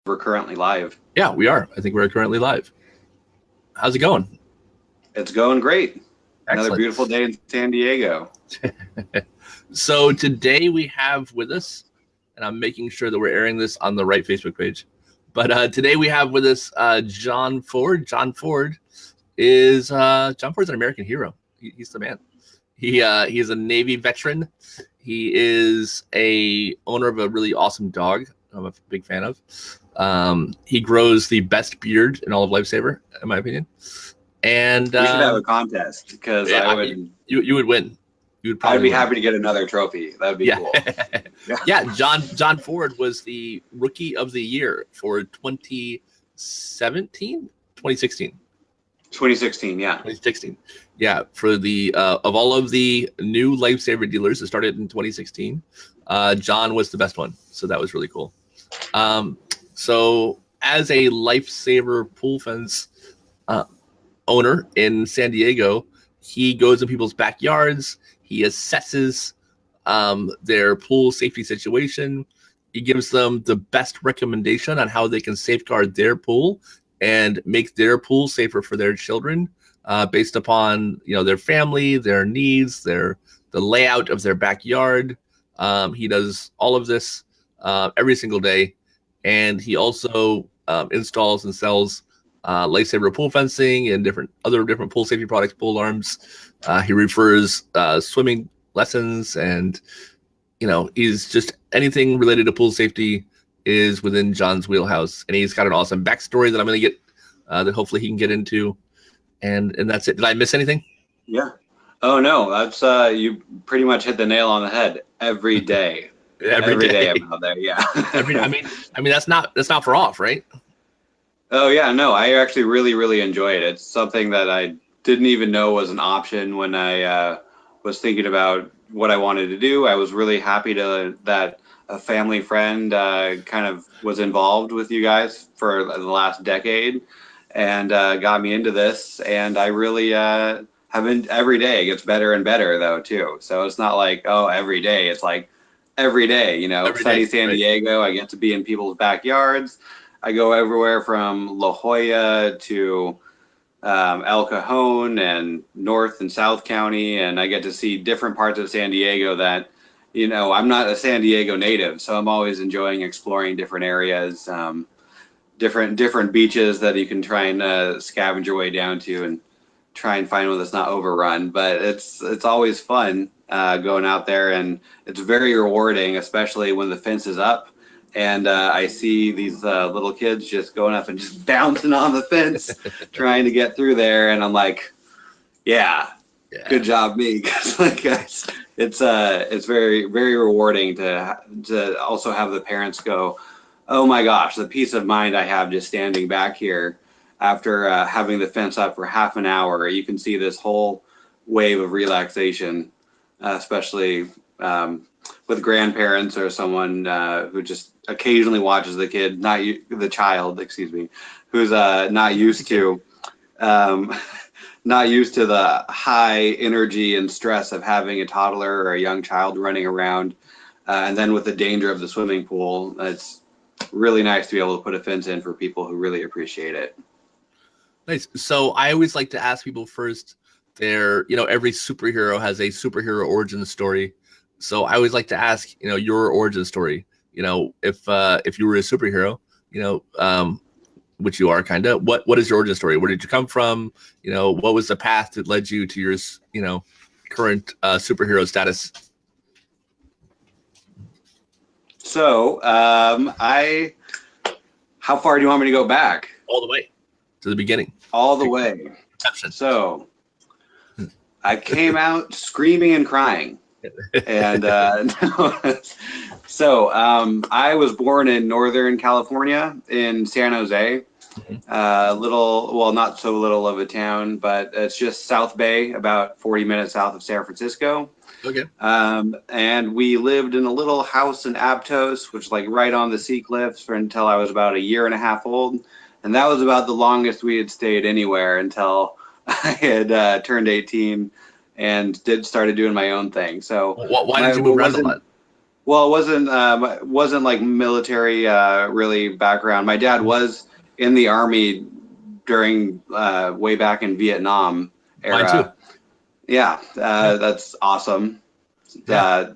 we're currently live. Yeah, we are. I think we're currently live. How's it going? It's going great. Another Excellent. beautiful day in San Diego. So today we have with us, and I'm making sure that we're airing this on the right Facebook page, but today we have with us John Ford. John Ford's an American hero. He's the man. He is a Navy veteran. He is a owner of a really awesome dog I'm a big fan of. He grows the best beard in all of Lifesaver, in my opinion. And we should have a contest because you would win. You would probably I'd be happy to get another trophy. That would be cool. Yeah, John Ford was the Rookie of the Year for 2016, yeah. 2016. Yeah, for the of all of the new Lifesaver dealers that started in 2016, John was the best one. So that was really cool. So as a Lifesaver pool fence owner in San Diego, he goes in people's backyards. He assesses their pool safety situation. He gives them the best recommendation on how they can safeguard their pool and make their pool safer for their children, based upon their family, their needs, the layout of their backyard. He does all of this every single day, and he also installs and sells Lifesaver pool fencing and different pool safety products, pool alarms. He refers swimming lessons, and he's just anything related to pool safety is within John's wheelhouse. And he's got an awesome backstory that I'm going to get that hopefully he can get into. And that's it. Did I miss anything? Yeah. Oh no, that's you pretty much hit the nail on the head. Every day. Every day I'm out there. Yeah. I mean that's not for off, right? Oh yeah, no, I actually really enjoy it. It's something that I didn't even know was an option when I was thinking about what I wanted to do. I was really happy that a family friend kind of was involved with you guys for the last decade and got me into this. And I really have been every day. It gets better and better though too. So it's not like, oh, every day. It's like every day, sunny San Diego. I get to be in people's backyards. I go everywhere from La Jolla to El Cajon and North and South County, and I get to see different parts of San Diego that, I'm not a San Diego native, so I'm always enjoying exploring different areas, different beaches that you can try and scavenge your way down to and try and find one that's not overrun. But it's always fun going out there, and it's very rewarding, especially when the fence is up. And I see these little kids just going up and just bouncing on the fence, trying to get through there. And I'm like, yeah. Good job, me. Because it's very rewarding to also have the parents go, oh my gosh, the peace of mind I have just standing back here after having the fence up for half an hour. You can see this whole wave of relaxation, especially with grandparents or someone who just occasionally watches the child, who's not used to the high energy and stress of having a toddler or a young child running around, and then with the danger of the swimming pool. It's really nice to be able to put a fence in for people who really appreciate it. Nice. So I always like to ask people first, every superhero has a superhero origin story. So I always like to ask, your origin story. If you were a superhero, which you are kind of, what is your origin story? Where did you come from? What was the path that led you to your, current superhero status? So how far do you want me to go back? All the way to the beginning. All the way. So I came out screaming and crying. And so I was born in Northern California in San Jose, not so little of a town, but it's just South Bay, about 40 minutes south of San Francisco. Okay. And we lived in a little house in Aptos, which is like right on the sea cliffs, until I was about a year and a half old. And that was about the longest we had stayed anywhere until I had turned 18 and started doing my own thing. So why did you move around a lot? Well, it wasn't like military really background. My dad was in the army during way back in Vietnam Mine too. era. Yeah, Yeah, that's awesome. yeah, Uh,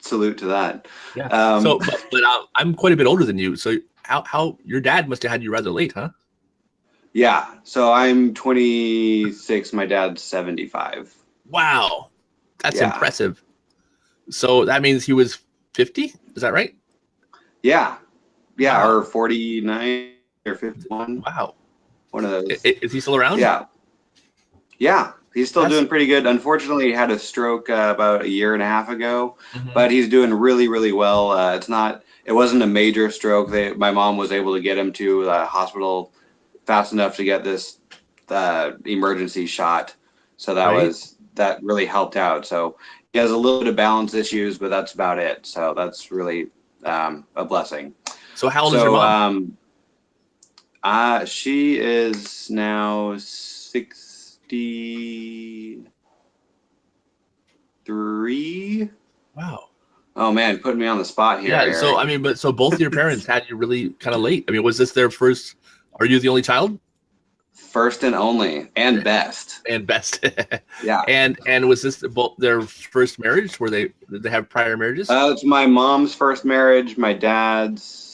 salute to that. yeah. So, Um, but I'm quite a bit older than you. So how your dad must have had you rather late, huh? yeah, so I'm 26. My dad's 75. Wow, that's Yeah, impressive. So that means he was 50. Is that right? yeah, yeah, or Wow, 49 or 51. wow. One of those. Is he still around? Yeah, yeah, he's still That's doing pretty good. Unfortunately, he had a stroke about a year and a half ago, mhm. but he's doing really, really well. It wasn't a major stroke. My mom was able to get him to the hospital fast enough to get this emergency shot. So Right. that really helped out. So he has a little bit of balance issues, but that's about it. So that's really a blessing. So how old is your So mom? she is now 63. Wow. Oh man, putting me on the spot here, Yeah. So I Eric. mean, but so both of your parents had you really kind of late. I mean, was this their first? Are you the only child? First and only and best. And best. Yeah. And was this both their first marriage? Did they have prior marriages? It's my mom's first marriage, my dad's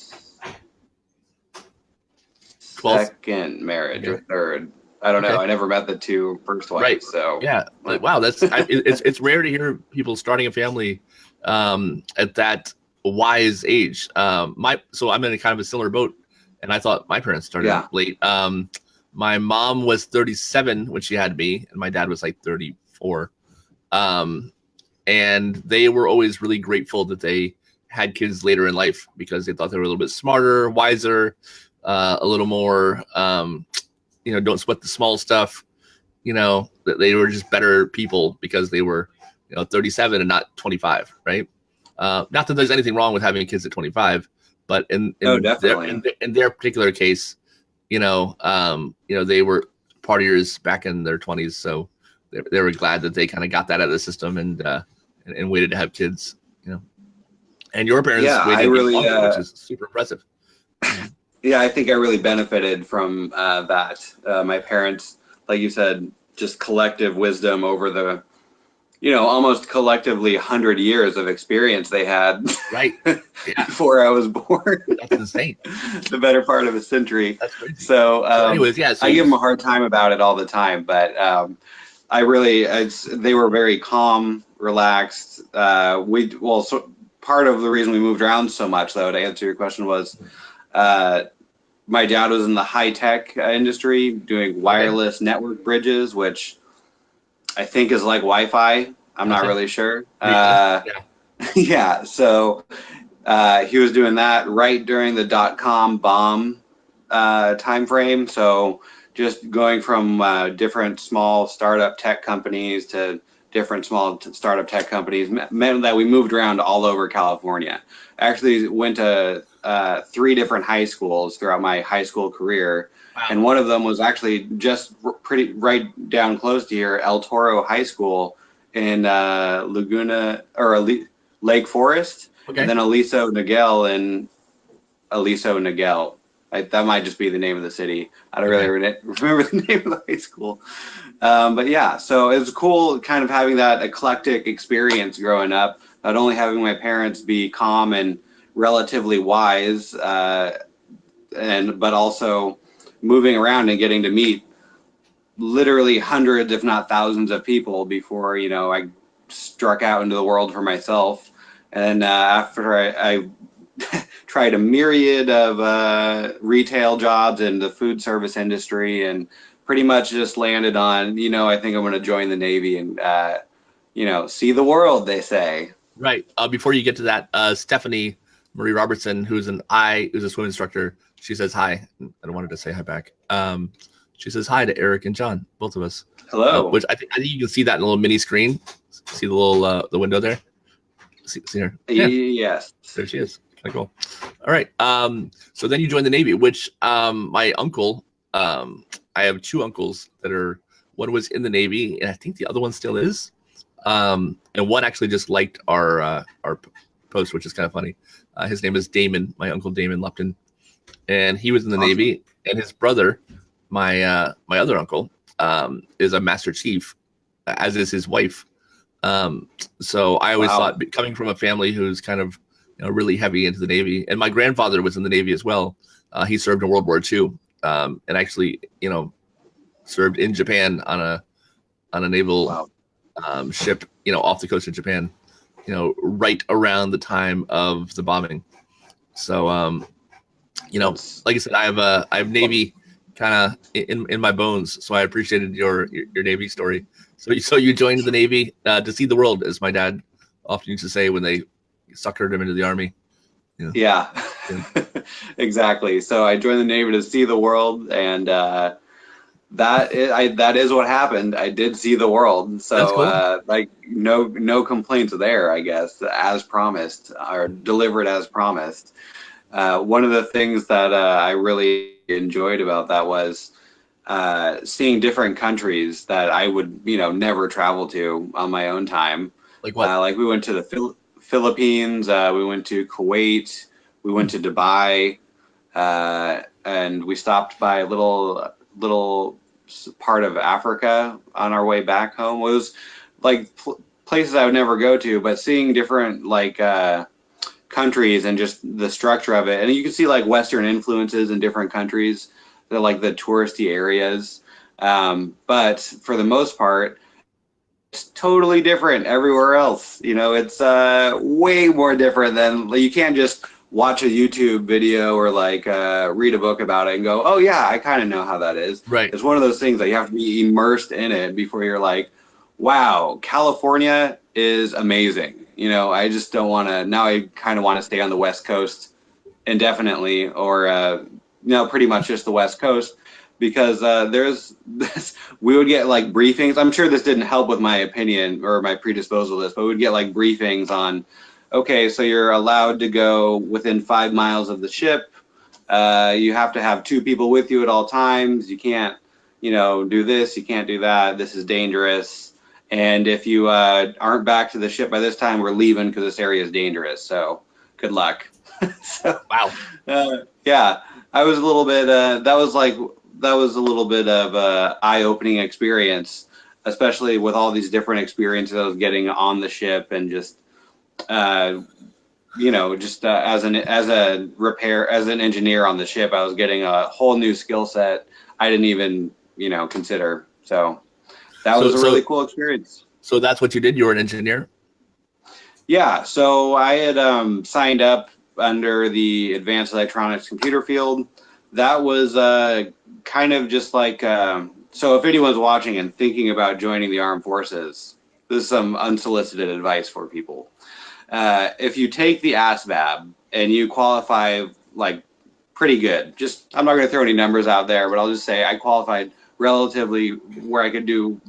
12th. second marriage Okay. or third. I don't know. Okay. I never met the two first Right. wives, so Yeah. Like wow, it's rare to hear people starting a family at that wise age. So I'm in a kind of a similar boat, and I thought my parents started yeah, late. My mom was 37 when she had me, and my dad was like 34. Um, and they were always really grateful that they had kids later in life because they thought they were a little bit smarter, wiser, a little more, don't sweat the small stuff. That they were just better people because they were 37 and not 25, right? Not that there's anything wrong with having kids at 25, but in oh, in their in, definitely. their- in their particular case, they were partiers back in their 20s, so they were glad that they kind of got that out of the system and waited to have kids. And your Yeah, parents I waited even really, longer, which is super impressive. yeah, I think I really benefited from that. My parents, like you said, just collective wisdom over the, almost collectively 100 years of experience they had Right? Yeah, before I was born, that's insane. the better part of a century. That's crazy. So So, anyways, yeah. So I give them a hard time about it all the time, but they were very calm, relaxed. Part of the reason we moved around so much, though, to answer your question, was uh, my dad was in the high tech industry doing okay, wireless network bridges, which I think is like Wi-Fi. I'm not gotcha. really sure. Yeah, yeah. Yeah, so he was doing that right during the dot-com bomb time frame. So just going from different small startup tech companies to different startup tech companies meant that we moved around all over California. I actually went to three different high schools throughout my high school career, and Wow. one of them was actually just pretty right down close to here, El Toro High School in Laguna or Lake Forest, and Okay. then Aliso Niguel in Aliso Niguel. That might just be the name of the city. I don't really Okay. remember the name of the high school. But yeah, so it was cool kind of having that eclectic experience growing up, not only having my parents be calm and relatively wise, but also moving around and getting to meet literally hundreds, if not thousands of people before, I struck out into the world for myself. And after I tried a myriad of retail jobs in the food service industry and pretty much just landed on, I think I'm going to join the Navy and, see the world, they say. Right. Before you get to that, Stephanie Marie Robertson, who's a swim instructor, she says hi. I wanted to say hi back. She says hi to Eric and John, both of us. Hello. Which I think you can see that in a little mini screen. See the little the window there. See her? Yeah, Yes. there she is. Kind of cool. All right. So then you joined the Navy, which my uncle, I have two uncles that are. One was in the Navy, and I think the other one still is. And one actually just liked our post, which is kind of funny. His name is Damon, my uncle Damon Lupton, and he was in the Awesome. Navy. And his brother, my other uncle, is a Master Chief, as is his wife. So I always thought, coming from a family who's kind of really heavy into the Navy, and my grandfather was in the Navy as well. He served in World War II, and actually served in Japan on a naval ship, off the coast of Japan, right around the time of the bombing. So like I said, I have Navy kind of in my bones, so I appreciated your Navy story. So you joined the Navy to see the world, as my dad often used to say when they suckered him into the Army. Yeah. Exactly. So I joined the Navy to see the world, and that is what happened. I did see the world. So cool. No complaints there, I guess, as promised, or delivered as promised. One of the things that I really enjoyed about that was seeing different countries that I would, never travel to on my own time. Like what? Like we went to the Philippines, we went to Kuwait, we went to Dubai, and we stopped by a little part of Africa on our way back home. It was like places I would never go to, but seeing different countries and just the structure of it, and you can see like Western influences in different countries. They're like the touristy areas, but for the most part, it's totally different everywhere else. It's way more different than, you can't just watch a YouTube video or read a book about it and go, oh yeah, I kind of know how that is. Right. It's one of those things that you have to be immersed in it before you're like, wow, California is amazing. I just don't want to, now I kind of want to stay on the West Coast indefinitely, or pretty much just the West Coast, because there's this, we would get briefings. I'm sure this didn't help with my opinion or my predisposal to this, but we'd get briefings on, okay, so you're allowed to go within 5 miles of the ship. You have to have 2 people with you at all times. You can't, do this. You can't do that. This is dangerous. And if you aren't back to the ship by this time, we're leaving because this area is dangerous. So good luck. So, wow. Yeah, I was a little bit, that was a little bit of a eye-opening experience, especially with all these different experiences I was getting on the ship, and just, as an engineer on the ship, I was getting a whole new skill set I didn't even, consider. So that was a really cool experience. So that's what you did? You were an engineer? Yeah. So I had signed up under the advanced electronics computer field. That was kind of just so if anyone's watching and thinking about joining the armed forces, this is some unsolicited advice for people. If you take the ASVAB and you qualify pretty good, I'm not going to throw any numbers out there, but I'll just say I qualified relatively where I could do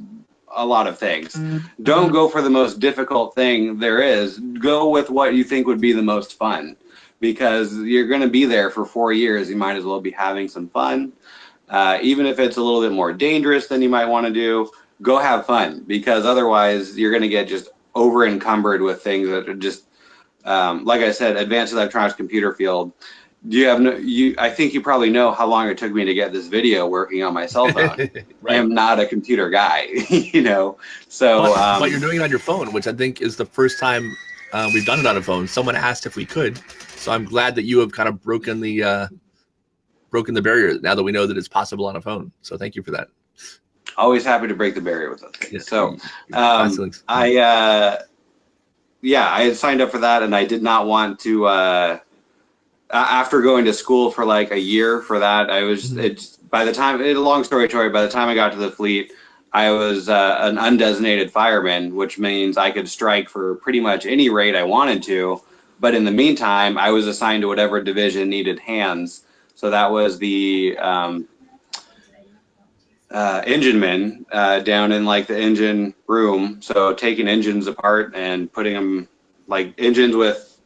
a lot of things. Mm-hmm. Don't go for the most difficult thing there is. Go with what you think would be the most fun, because you're going to be there for 4 years. You might as well be having some fun. Even if it's a little bit more dangerous than you might want to do, go have fun, because otherwise you're going to get just over encumbered with things that are just, like I said, advanced electronics computer field. I think you probably know how long it took me to get this video working on my cell phone. Right. I am not a computer guy, So, but you're doing it on your phone, which I think is the first time we've done it on a phone. Someone asked if we could, so I'm glad that you have kind of broken the barrier now that we know that it's possible on a phone. So thank you for that. Always happy to break the barrier with us. Yeah. So I had signed up for that, and I did not want to. After going to school for a year for that, I was, long story short, by the time I got to the fleet, I was an undesignated fireman, which means I could strike for pretty much any rate I wanted to. But in the meantime, I was assigned to whatever division needed hands. So that was the engineman down in the engine room. So taking engines apart and putting them, engines with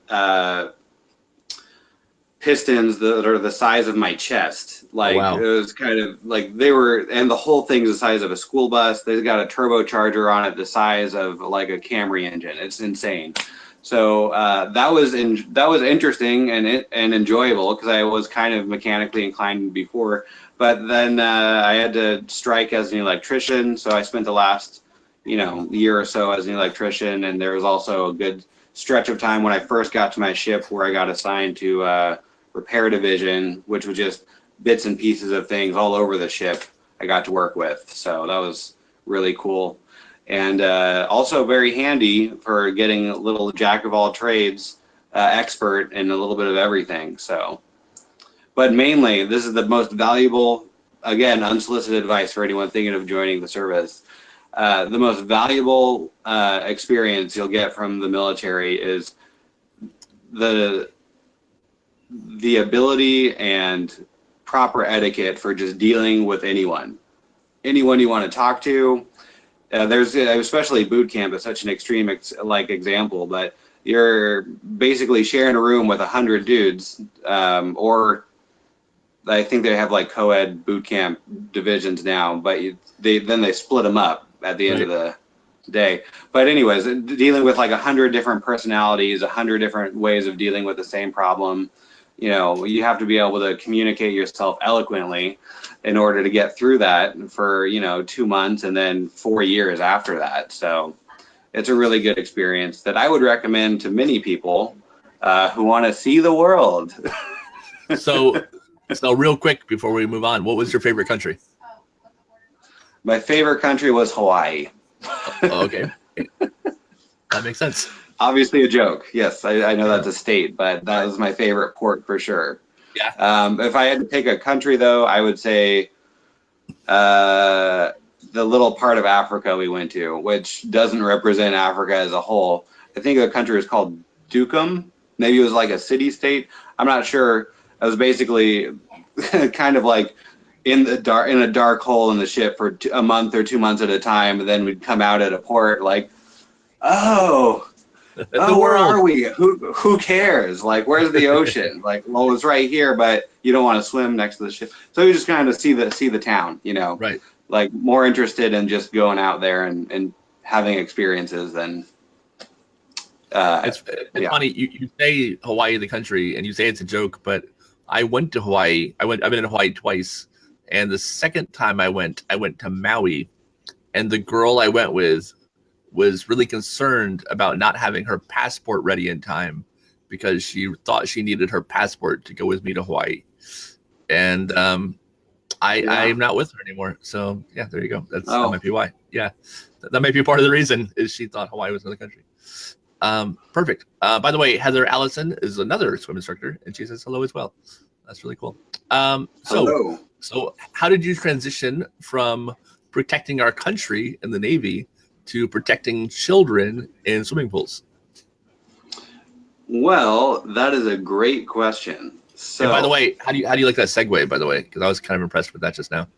pistons that are the size of my chest. Wow. It was kind of they were, and the whole thing's the size of a school bus. They've got a turbocharger on it the size of a Camry engine. It's insane. So that was interesting and enjoyable because I was kind of mechanically inclined before. But then I had to strike as an electrician, so I spent the last year or so as an electrician, and there was also a good stretch of time when I first got to my ship where I got assigned to repair division, which was just bits and pieces of things all over the ship I got to work with. So that was really cool. And also very handy for getting a little jack of all trades expert in a little bit of everything. So, but mainly this is the most valuable, again, unsolicited advice for anyone thinking of joining the service. The most valuable experience you'll get from the military is the ability and proper etiquette for just dealing with anyone you want to talk to. There's especially boot camp is such an extreme example, but you're basically sharing a room with 100 dudes, or I think they have like co-ed boot camp divisions now, but they split them up at the end of the day. But anyways, dealing with like 100 different personalities, 100 different ways of dealing with the same problem. You have to be able to communicate yourself eloquently in order to get through that for 2 months and then 4 years after that. So it's a really good experience that I would recommend to many people who want to see the world. So real quick before we move on, what was your favorite country? My favorite country was Hawaii. Okay. That makes sense. Obviously a joke. Yes, I know that's a state, but that was my favorite port for sure. Yeah. If I had to pick a country, though, I would say the little part of Africa we went to, which doesn't represent Africa as a whole. I think the country was called Dukum. Maybe it was like a city-state. I'm not sure. It was basically kind of like in a dark hole in the ship for a month or 2 months at a time, and then we'd come out at a port like, where are we? Who cares? Like, where's the ocean? Like, well, it's right here, but you don't want to swim next to the ship. So you just kind of see the town, Right. Like more interested in just going out there and having experiences than. It's funny you say Hawaii the country and you say it's a joke, but I went to Hawaii. I've been in Hawaii twice, and the second time I went to Maui, and the girl I went with was really concerned about not having her passport ready in time because she thought she needed her passport to go with me to Hawaii. And I'm not with her anymore. So yeah, there you go. That might be why. Yeah, that might be part of the reason is she thought Hawaii was another country. Perfect. By the way, Heather Allison is another swim instructor, and she says hello as well. That's really cool. So how did you transition from protecting our country in the Navy to protecting children in swimming pools? Well, that is a great question. So, and by the way, how do you like that segue? By the way, because I was kind of impressed with that just now.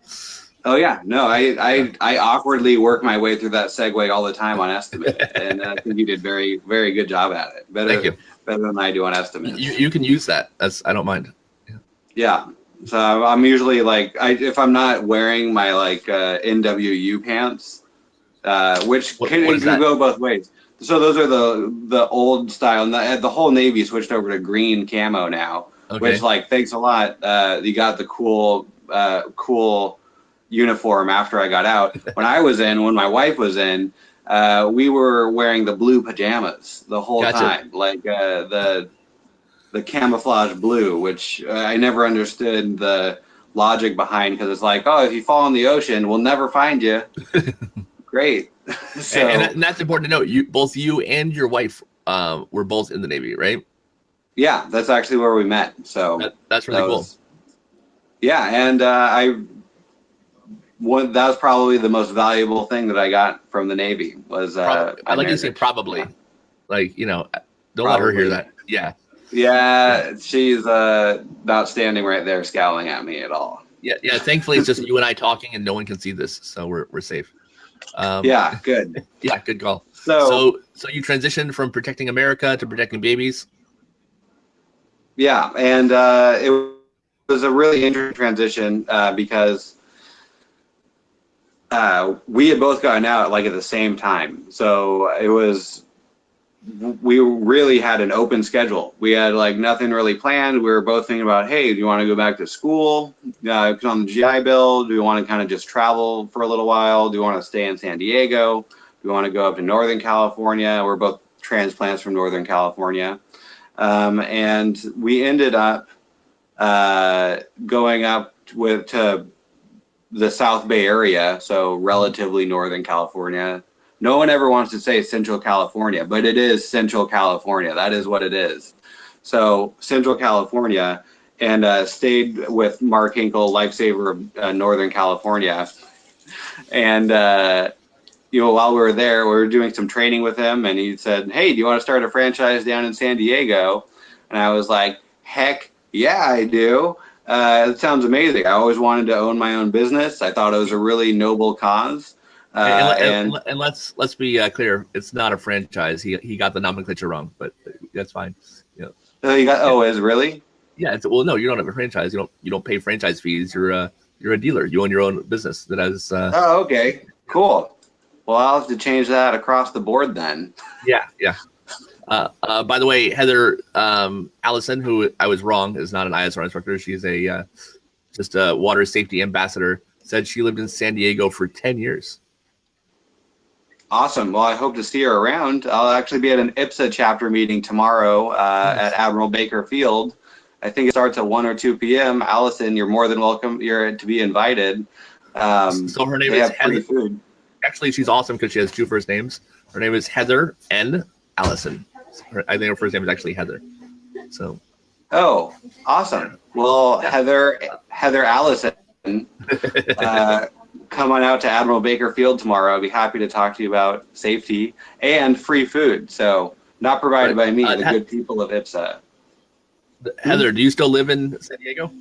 Oh yeah, no, I awkwardly work my way through that segue all the time on estimate, and I think you did very, very good job at it. Better than I do on estimates. You can use that. I don't mind. Yeah. So I'm usually like, if I'm not wearing my NWU pants, which can go both ways. So those are the old style, and the whole Navy switched over to green camo now, which thanks a lot. You got the cool uniform after I got out. When my wife was in, we were wearing the blue pajamas the whole time, like the camouflage blue, which I never understood the logic behind, because it's like, oh, if you fall in the ocean, we'll never find you. Great. So, and that's important to note. Both you and your wife were both in the Navy, right? Yeah, that's actually where we met. So that's really cool. Yeah, and that was probably the most valuable thing that I got from the Navy was. I like you to say probably, don't let her hear that. Yeah. Yeah, she's not standing right there scowling at me at all. Yeah. Thankfully, it's just you and I talking, and no one can see this, so we're safe. Yeah, good. Yeah, good call. So you transitioned from protecting America to protecting babies. Yeah, and it was a really interesting transition because we had both gotten out at the same time. So it was we really had an open schedule. We had like nothing really planned. We were both thinking about, hey, do you want to go back to school? On the GI Bill? Do you want to kind of just travel for a little while? Do you want to stay in San Diego? Do you want to go up to Northern California? We're both transplants from Northern California. And we ended up going up to the South Bay area, so relatively Northern California. No one ever wants to say Central California, but it is Central California. That is what it is. So Central California, and stayed with Mark Hinkle, Lifesaver of Northern California. And while we were there, we were doing some training with him, and he said, "Hey, do you want to start a franchise down in San Diego?" And I was like, "Heck yeah, I do. It sounds amazing. I always wanted to own my own business. I thought it was a really noble cause." And let's be clear. It's not a franchise. He got the nomenclature wrong, but that's fine. Is it really? Yeah. No, you don't have a franchise. You don't pay franchise fees. You're a dealer. You own your own business that has. Okay. Cool. Well, I'll have to change that across the board then. Yeah. By the way, Heather Allison, who I was wrong, is not an ISR instructor. She's just a water safety ambassador. Said she lived in San Diego for 10 years. Awesome. Well, I hope to see her around. I'll actually be at an IPSA chapter meeting tomorrow at Admiral Baker Field. I think it starts at 1 or 2 p.m. Allison, you're more than welcome. You're to be invited. So her name is Heather. Food. Actually, she's awesome because she has 2 first names. Her name is Heather N. Allison. I think her first name is actually Heather. So. Oh, awesome. Well, Heather Allison, come on out to Admiral Baker Field tomorrow. I'd be happy to talk to you about safety and free food. So not provided by me, the good people of IPSA. Heather, do you still live in San Diego?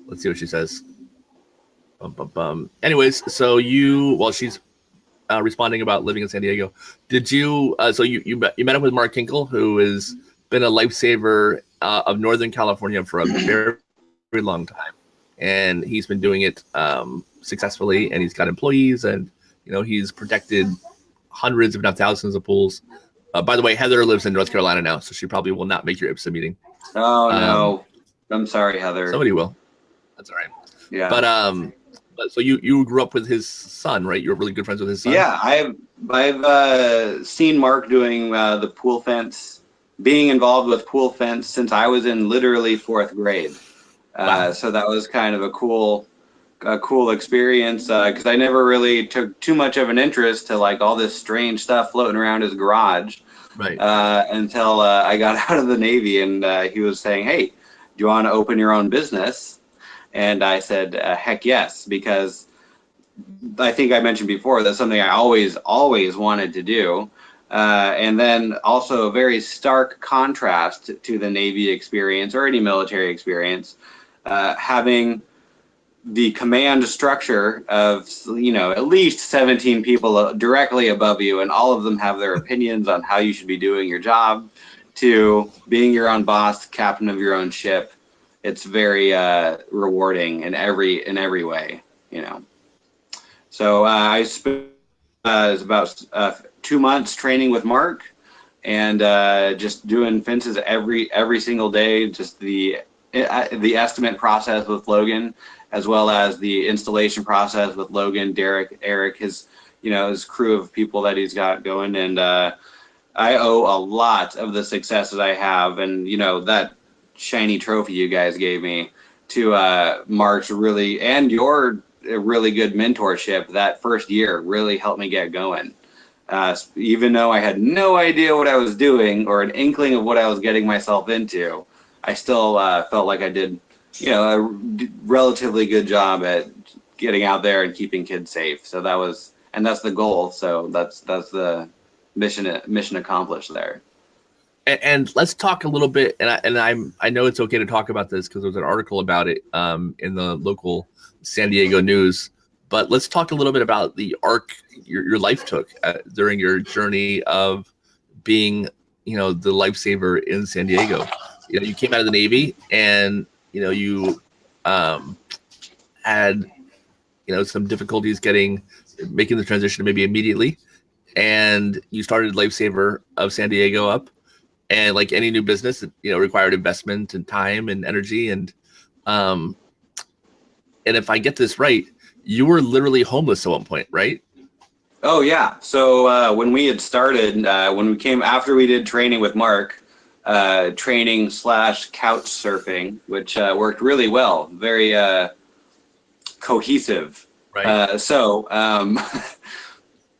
Let's see what she says. Anyways, so while she's responding about living in San Diego, did you? So you met up with Mark Hinkle, who has been a lifesaver of Northern California for a very, very long time, and he's been doing it successfully, and he's got employees, and he's protected hundreds, if not thousands, of pools. By the way, Heather lives in North Carolina now, so she probably will not make your IPSA meeting. Oh no, I'm sorry, Heather. Somebody will. That's all right. Yeah. But so you grew up with his son, right? You're really good friends with his son. Yeah, I've seen Mark doing the pool fence, being involved with pool fence since I was in literally 4th grade. Wow. So that was kind of a cool experience because I never really took too much of an interest to like all this strange stuff floating around his garage, right? Until I got out of the Navy, and he was saying, "Hey, do you want to open your own business?" And I said, "Heck yes," because I think I mentioned before that's something I always wanted to do. And then also a very stark contrast to the Navy experience or any military experience, having the command structure of at least 17 people directly above you, and all of them have their opinions on how you should be doing your job, to being your own boss, captain of your own ship. It's very rewarding in every way, So I spent about 2 months training with Mark, and just doing fences every single day. Just the estimate process with Logan, as well as the installation process with Logan, Derek, Eric, his crew of people that he's got going. And I owe a lot of the successes I have, and that shiny trophy you guys gave me to Mark's really, and your really good mentorship that first year really helped me get going. Even though I had no idea what I was doing or an inkling of what I was getting myself into, I still felt like I did a relatively good job at getting out there and keeping kids safe. So that's the goal. So that's the mission accomplished there. And let's talk a little bit. And I know it's okay to talk about this because there was an article about it in the local San Diego news. But let's talk a little bit about the arc your life took during your journey of being, the lifesaver in San Diego. You came out of the Navy, and you had some difficulties making the transition maybe immediately. and you started Lifesaver of San Diego up. And like any new business, it, required investment and time and energy. And if I get this right, you were literally homeless at one point, right? Oh yeah. So when we had started, when we came after we did training with Mark, training / couch surfing, which worked really well, very cohesive. Right.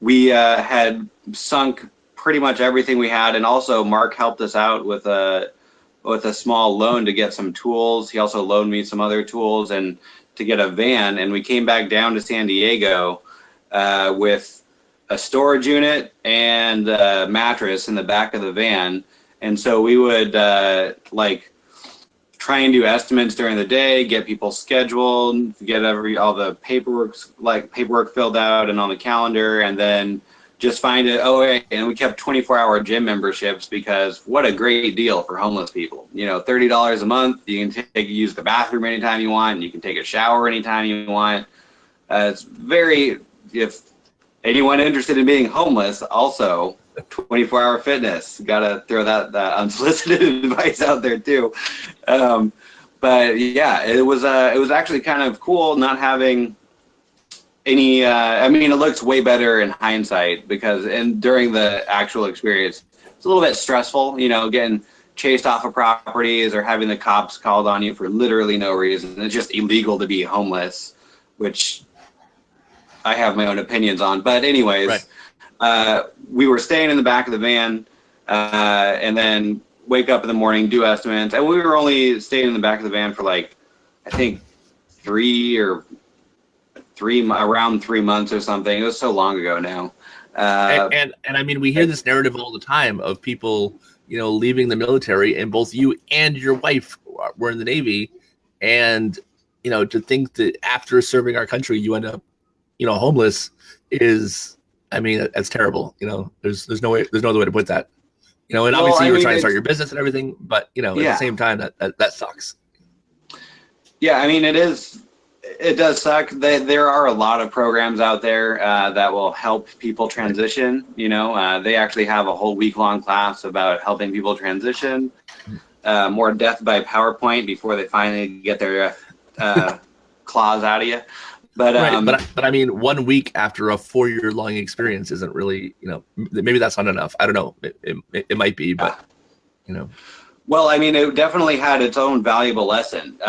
We had sunk pretty much everything we had, and also Mark helped us out with a small loan to get some tools. He also loaned me some other tools and to get a van, and we came back down to San Diego with a storage unit and a mattress in the back of the van. And so we would try and do estimates during the day, get people scheduled, get all the paperwork filled out and on the calendar, and then just find it. And we kept 24-hour gym memberships because what a great deal for homeless people. $30 a month. You can use the bathroom anytime you want. You can take a shower anytime you want. It's if anyone interested in being homeless, also 24-hour fitness. Got to throw that unsolicited advice out there too. But yeah, it was actually kind of cool not having any. It looks way better in hindsight during the actual experience, it's a little bit stressful. Getting chased off of properties or having the cops called on you for literally no reason. It's just illegal to be homeless, which I have my own opinions on. But anyways. Right. We were staying in the back of the van, and then wake up in the morning, do estimates, and we were only staying in the back of the van for I think around 3 months or something. It was so long ago now. And we hear this narrative all the time of people, leaving the military, and both you and your wife were in the Navy, and to think that after serving our country you end up, homeless is. That's terrible. There's no other way to put that. And obviously you were trying to start your business and everything, but at the same time that sucks. Yeah, it does suck. There are a lot of programs out there that will help people transition. They actually have a whole week-long class about helping people transition. More death by PowerPoint before they finally get their claws out of you. But, right. But 1 week after a 4-year-long experience isn't really, maybe that's not enough. I don't know. It might be, but, Well, it definitely had its own valuable lesson.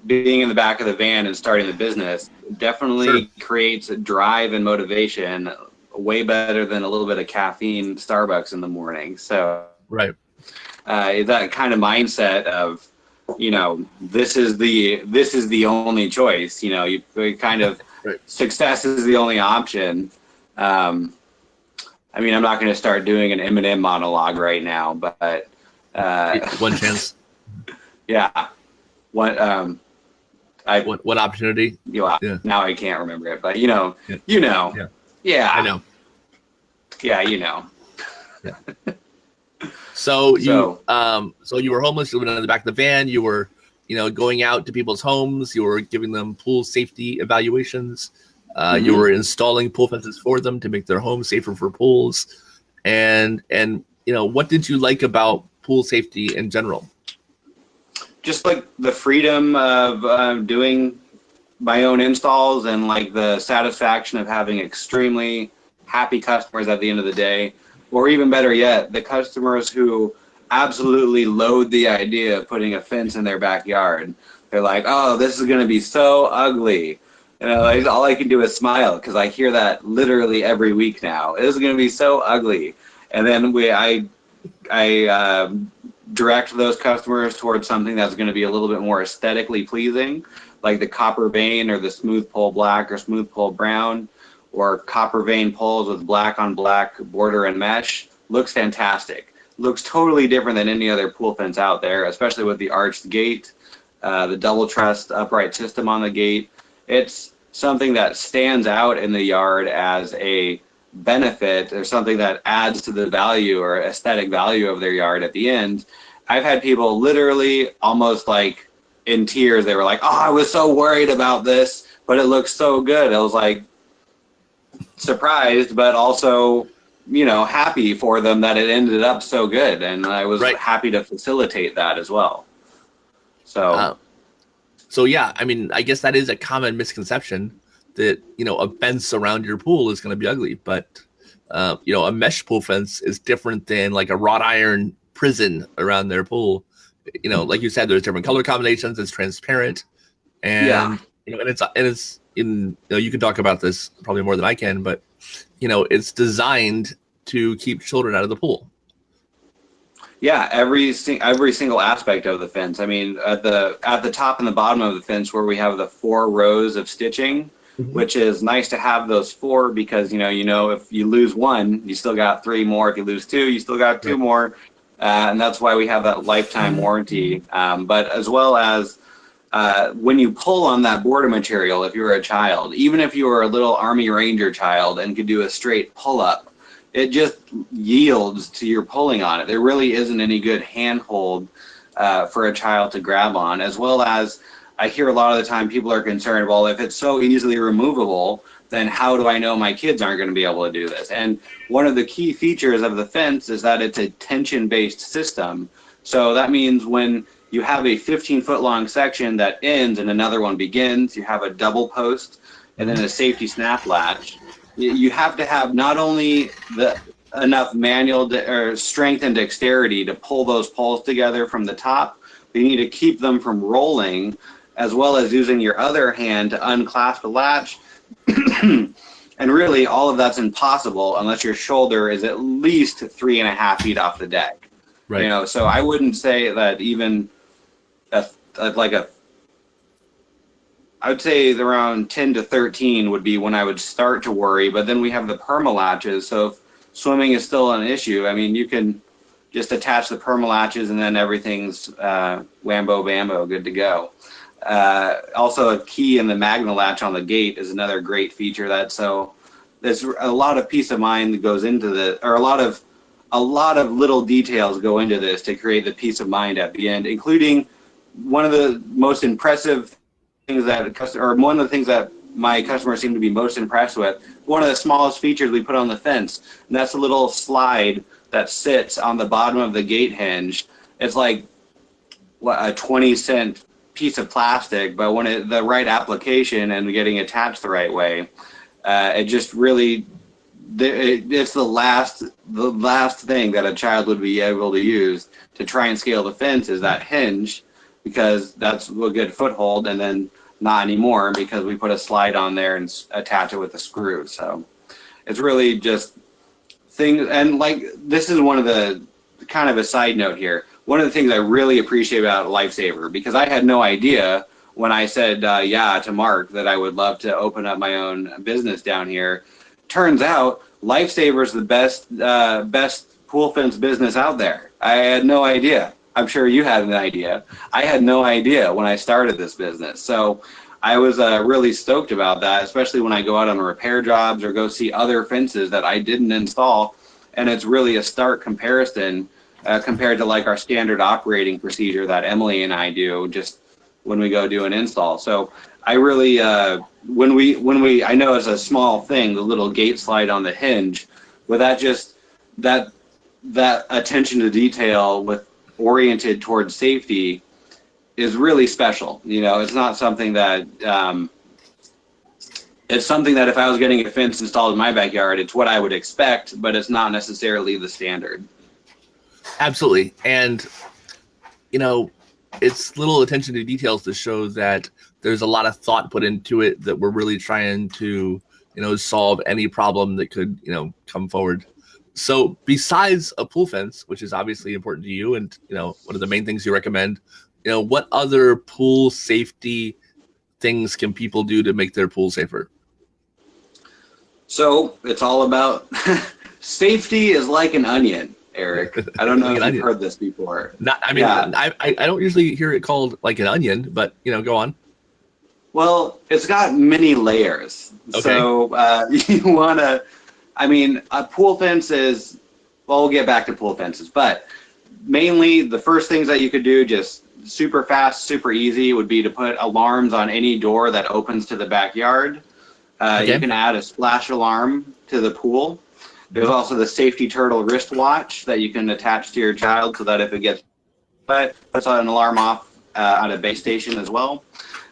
Being in the back of the van and starting the business definitely creates a drive and motivation way better than a little bit of caffeine Starbucks in the morning. So right. That kind of mindset of, this is the only choice. You kind of right. Success is the only option. I'm not going to start doing an Eminem monologue right now, but one chance. Yeah. What opportunity? Yeah. Now I can't remember it, but Yeah. Yeah. I know. Yeah. Yeah. So you were homeless. You were in the back of the van. You were, going out to people's homes. You were giving them pool safety evaluations. You were installing pool fences for them to make their homes safer for pools. And what did you like about pool safety in general? Just like the freedom of doing my own installs and the satisfaction of having extremely happy customers at the end of the day. Or even better yet, the customers who absolutely loathe the idea of putting a fence in their backyard. They're like, oh, this is going to be so ugly. All I can do is smile because I hear that literally every week now. This is going to be so ugly. And then I direct those customers towards something that's going to be a little bit more aesthetically pleasing, like the copper vein or the smooth pole black or smooth pole brown. Or copper vein poles with black on black border and mesh. Looks fantastic. Looks totally different than any other pool fence out there, especially with the arched gate, the double truss upright system on the gate. It's something that stands out in the yard as a benefit or something that adds to the value or aesthetic value of their yard at the end. I've had people literally almost in tears. They were like, oh, I was so worried about this, but it looks so good. I was like, surprised, but also happy for them that it ended up so good, and I was Right. happy to facilitate that as well. So So yeah, I mean, I guess that is a common misconception that a fence around your pool is going to be ugly, but a mesh pool fence is different than like a wrought iron prison around their pool. Like you said, there's different color combinations. It's transparent, yeah. and it's in you can talk about this probably more than I can, but it's designed to keep children out of the pool. Yeah, every single aspect of the fence. I mean, at the top and the bottom of the fence, where we have the 4 rows of stitching, Mhm. which is nice to have those 4 because if you lose 1, you still got 3 more. If you lose 2, you still got 2 Right. more, and that's why we have that lifetime warranty. But as well as when you pull on that border material, if you're a child, even if you were a little Army Ranger child and could do a straight pull up, it just yields to your pulling on it. There really isn't any good handhold for a child to grab on, as well as I hear a lot of the time people are concerned, well, if it's so easily removable, then how do I know my kids aren't going to be able to do this? And one of the key features of the fence is that it's a tension-based system. So that means when you have a 15-foot long section that ends and another one begins, you have a double post and then a safety snap latch. You have to have not only enough manual or strength and dexterity to pull those poles together from the top, but you need to keep them from rolling, as well as using your other hand to unclasp the latch. And really, all of that's impossible unless your shoulder is at least 3.5 feet off the deck. Right. So I wouldn't say that even I would say around 10 to 13 would be when I would start to worry, but then we have the perma latches. So if swimming is still an issue, I mean, you can just attach the perma latches and then everything's whambo bambo, good to go. Also, a key in the Magna latch on the gate is another great feature. There's a lot of peace of mind that goes into or a lot of little details go into this to create the peace of mind at the end, including one of the most impressive things one of the things that my customers seem to be most impressed with. One of the smallest features we put on the fence, and that's a little slide that sits on the bottom of the gate hinge. It's like a 20-cent piece of plastic, but when the right application and getting attached the right way, it just really it's the last thing that a child would be able to use to try and scale the fence is that hinge, because that's a good foothold, and then not anymore because we put a slide on there and attach it with a screw. So it's really just things. And like, this is one of the kind of a side note here. One of the things I really appreciate about Lifesaver, because I had no idea when I said yeah to Mark that I would love to open up my own business down here. Turns out Lifesaver is the best pool fence business out there. I had no idea. I'm sure you had an idea. I had no idea when I started this business. So I was really stoked about that, especially when I go out on repair jobs or go see other fences that I didn't install. And it's really a stark comparison compared to like our standard operating procedure that Emily and I do just when we go do an install. So I really, when we, I know it's a small thing, the little gate slide on the hinge, but that attention to detail oriented towards safety is really special. It's not something that, it's something that if I was getting a fence installed in my backyard, it's what I would expect, but it's not necessarily the standard. Absolutely. And, it's little attention to details to show that there's a lot of thought put into it, that we're really trying to, solve any problem that could, come forward. So besides a pool fence, which is obviously important to you and, one of the main things you recommend, what other pool safety things can people do to make their pool safer? So it's all about safety is like an onion, Eric. I don't know Like if an you've onion. heard this before. Not, I mean, Yeah. I don't usually hear it called like an onion, but go on. Well, it's got many layers. Okay. So you want to, I mean, a pool fence is, well, we'll get back to pool fences, but mainly the first things that you could do, just super fast, super easy, would be to put alarms on any door that opens to the backyard. You Okay. can add a splash alarm to the pool. There's also the safety turtle wristwatch that you can attach to your child so that if it gets wet, puts an alarm off at a base station as well.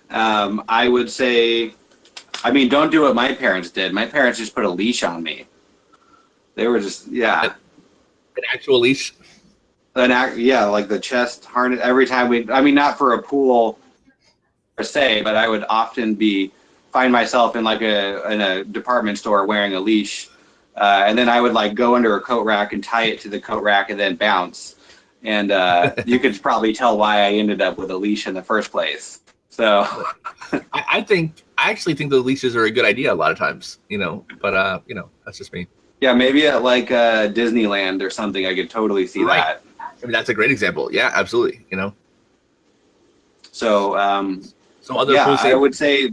I would say, I mean, don't do what my parents did. My parents just put a leash on me. They were just, yeah. An actual leash? Yeah, like the chest harness. Every time I mean, not for a pool per se, but I would often find myself in a department store wearing a leash. And then I would like go under a coat rack and tie it to the coat rack and then bounce. And you could probably tell why I ended up with a leash in the first place. So I actually think the leashes are a good idea a lot of times, but that's just me. Yeah, maybe at like Disneyland or something, I could totally see that. I mean, that's a great example. Yeah, absolutely. So other yeah, cool I would say.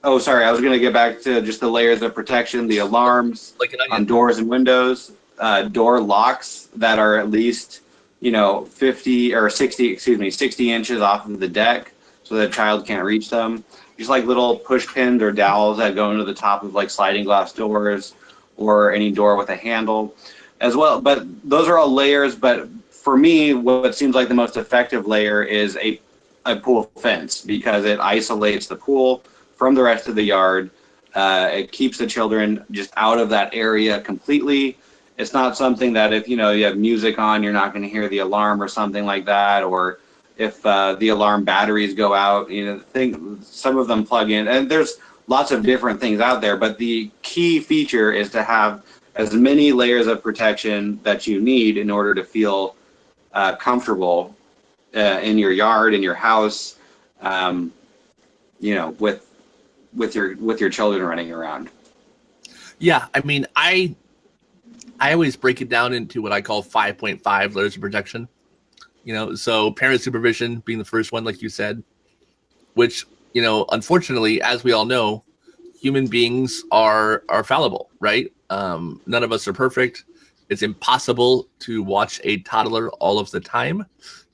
Oh, sorry. I was going to get back to just the layers of protection, the alarms on doors and windows, door locks that are at least 50 or 60 inches off of the deck, so that a child can't reach them. Just like little push pins or dowels that go into the top of like sliding glass doors or any door with a handle as well. But those are all layers. But for me, what seems like the most effective layer is a pool fence, because it isolates the pool from the rest of the yard. It keeps the children just out of that area completely. It's not something that if you have music on, you're not going to hear the alarm or something like that, or if the alarm batteries go out, some of them plug in, and there's lots of different things out there, but the key feature is to have as many layers of protection that you need in order to feel comfortable in your yard, in your house, with your children running around. Yeah, I mean, I always break it down into what I call 5.5 layers of protection. So parent supervision being the first one, like you said, which, unfortunately, as we all know, human beings are fallible, right? None of us are perfect. It's impossible to watch a toddler all of the time.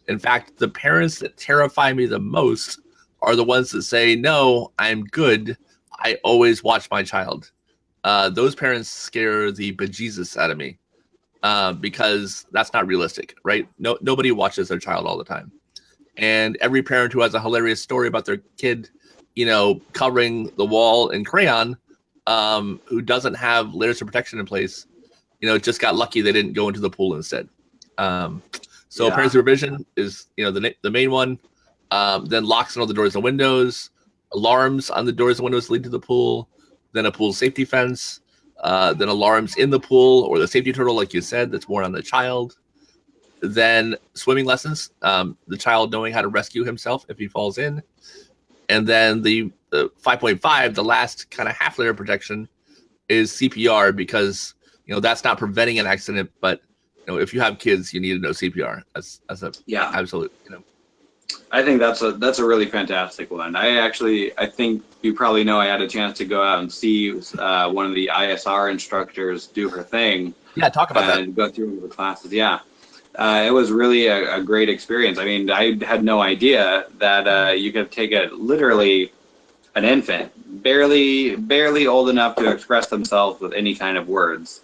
In fact, the parents that terrify me the most are the ones that say, no, I'm good. I always watch my child. Those parents scare the bejesus out of me because that's not realistic, right? Nobody watches their child all the time. And every parent who has a hilarious story about their kid, covering the wall in crayon, who doesn't have layers of protection in place, just got lucky they didn't go into the pool instead. So parent supervision is, the main one. Then locks on all the doors and windows, alarms on the doors and windows lead to the pool, then a pool safety fence, then alarms in the pool or the safety turtle, like you said, that's more on the child. Then swimming lessons, the child knowing how to rescue himself if he falls in. And then the 5.5, the last kind of half layer of protection, is CPR, because that's not preventing an accident, but if you have kids, you need to know CPR. That's a absolute. I think that's a really fantastic one. I think you probably know I had a chance to go out and see one of the ISR instructors do her thing. Yeah, talk about that. And go through the classes. Yeah. It was really a great experience. I mean, I had no idea that you could take literally an infant, barely old enough to express themselves with any kind of words.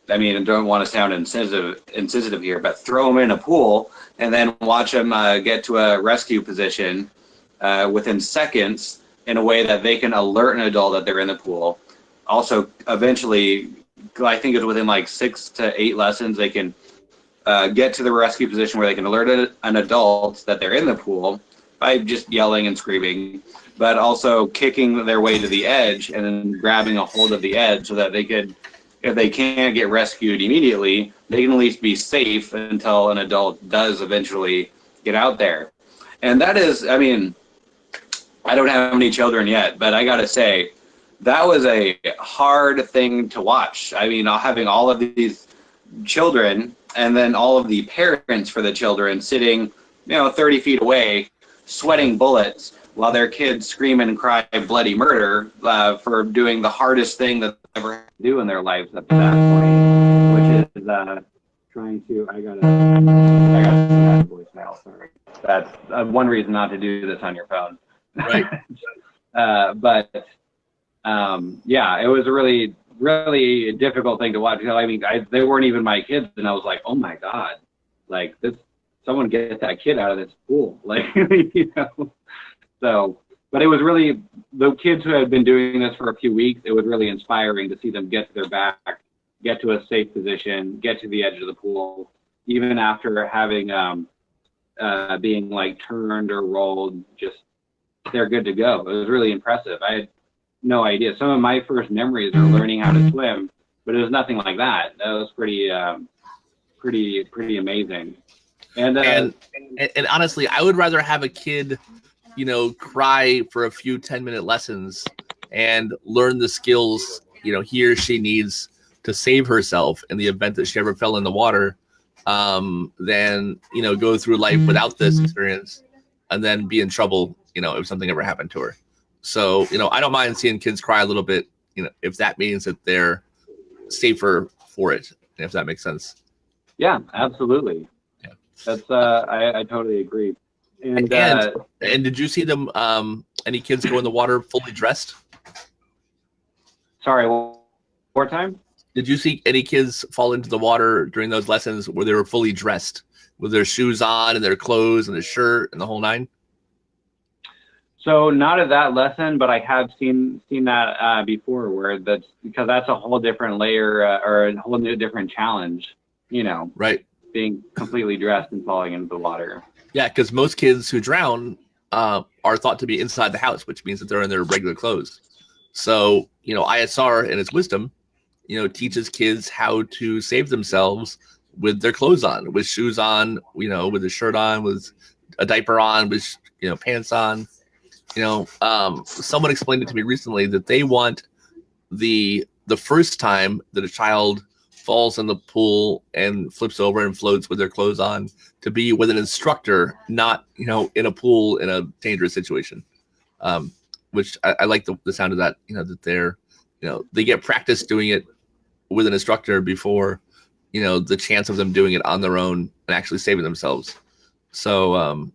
I mean, I don't want to sound insensitive here, but throw them in a pool and then watch them get to a rescue position within seconds in a way that they can alert an adult that they're in the pool. Also, eventually, I think it's within like 6 to 8 lessons, they can get to the rescue position where they can alert an adult that they're in the pool by just yelling and screaming, but also kicking their way to the edge and then grabbing a hold of the edge so that they could, if they can't get rescued immediately, they can at least be safe until an adult does eventually get out there. And that is, I mean, I don't have any children yet, but I got to say, that was a hard thing to watch. I mean, having all of these children and then all of the parents for the children sitting, 30 feet away, sweating bullets while their kids scream and cry bloody murder for doing the hardest thing that they ever had to do in their lives up to that point, which is trying to, I got a voicemail, sorry. That's one reason not to do this on your phone. Right. But Yeah, it was a really, really difficult thing to watch. I mean, they weren't even my kids, and I was like, oh my God, like this, someone get that kid out of this pool. Like, you know, so, but it was really, the kids who had been doing this for a few weeks, it was really inspiring to see them get to their back, get to a safe position, get to the edge of the pool, even after having, being like turned or rolled, just, they're good to go. It was really impressive. I had no idea. Some of my first memories are learning how to swim, but it was nothing like that. That was pretty amazing. And honestly, I would rather have a kid, you know, cry for a few 10-minute lessons and learn the skills, you know, he or she needs to save herself in the event that she ever fell in the water, than, you know, go through life without this experience and then be in trouble, you know, if something ever happened to her. So, you know, I don't mind seeing kids cry a little bit, you know, if that means that they're safer for it, if that makes sense. Yeah, absolutely. Yeah. That's I totally agree. And did you see them, any kids go in the water fully dressed? Sorry, one more time? Did you see any kids fall into the water during those lessons where they were fully dressed with their shoes on and their clothes and their shirt and the whole nine? So not at that lesson, but I have seen that before, where that's because that's a whole different layer or a whole new different challenge, you know, right? Being completely dressed and falling into the water. Yeah, because most kids who drown are thought to be inside the house, which means that they're in their regular clothes. So, you know, ISR in its wisdom, you know, teaches kids how to save themselves with their clothes on, with shoes on, you know, with a shirt on, with a diaper on, with, you know, pants on. You know, someone explained it to me recently that they want the first time that a child falls in the pool and flips over and floats with their clothes on to be with an instructor, not, you know, in a pool in a dangerous situation. Which I like the sound of that, you know, that they're, you know, they get practice doing it with an instructor before, you know, the chance of them doing it on their own and actually saving themselves. So,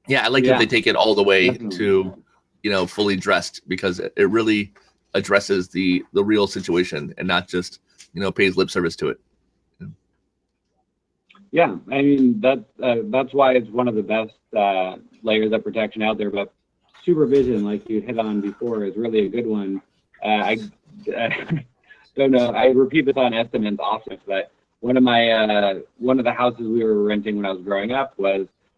yeah, I like that they take it all the way to, you know, fully dressed, because it really addresses the real situation and not just, you know, pays lip service to it. Yeah, I mean, that's why it's one of the best layers of protection out there. But supervision, like you hit on before, is really a good one. I don't know. I repeat this on estimates often, but one of the houses we were renting when I was growing up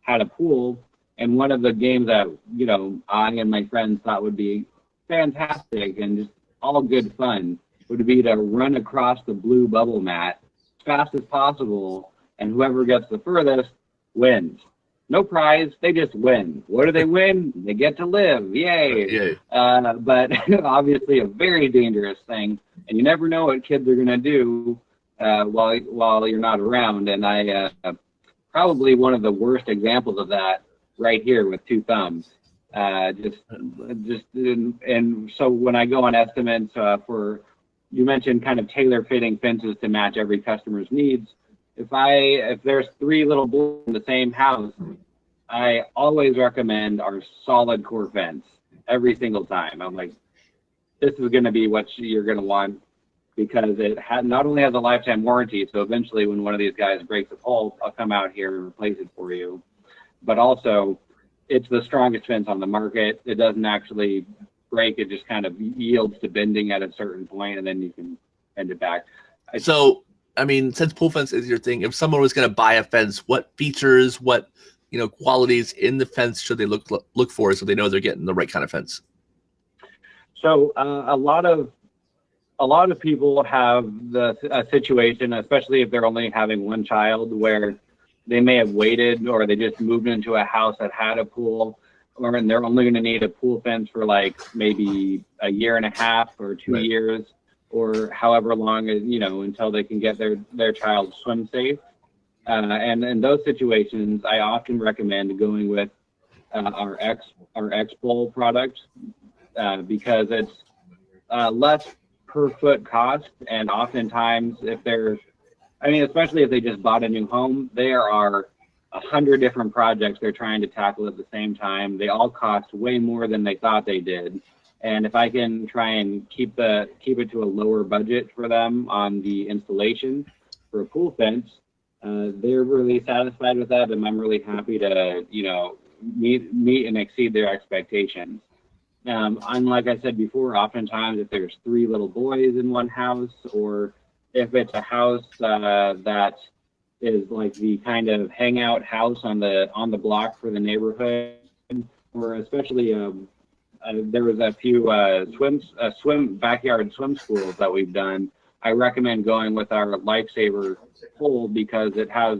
had a pool. And one of the games that, you know, I and my friends thought would be fantastic and just all good fun would be to run across the blue bubble mat as fast as possible, and whoever gets the furthest wins. No prize, they just win. What do they win? They get to live. Yay. Yay. But obviously a very dangerous thing, and you never know what kids are going to do while you're not around. And I probably one of the worst examples of that right here with two thumbs. And so when I go on estimates for, you mentioned kind of tailor fitting fences to match every customer's needs. If there's 3 little bulls in the same house, I always recommend our solid core fence every single time. I'm like, this is going to be what you're going to want, because it not only has a lifetime warranty, so eventually when one of these guys breaks a pole, I'll come out here and replace it for you. But also, it's the strongest fence on the market. It doesn't actually break. It just kind of yields to bending at a certain point, and then you can bend it back. So, I mean, since pool fence is your thing, if someone was going to buy a fence, what features, what, you know, qualities in the fence should they look for so they know they're getting the right kind of fence? So a lot of people have a situation, especially if they're only having one child, where they may have waited, or they just moved into a house that had a pool, and they're only going to need a pool fence for like maybe a year and a half or 2 years, or however long, you know, until they can get their child swim safe. And in those situations, I often recommend going with our X-Bowl product, because it's less per foot cost, and oftentimes especially if they just bought a new home, there are 100 different projects they're trying to tackle at the same time. They all cost way more than they thought they did. And if I can try and keep it to a lower budget for them on the installation for a pool fence, they're really satisfied with that, and I'm really happy to, meet and exceed their expectations. And like I said before, oftentimes if there's three little boys in one house, or if it's a house that is like the kind of hangout house on the block for the neighborhood, or especially there was a few backyard swim schools that we've done. I recommend going with our Lifesaver pole because it has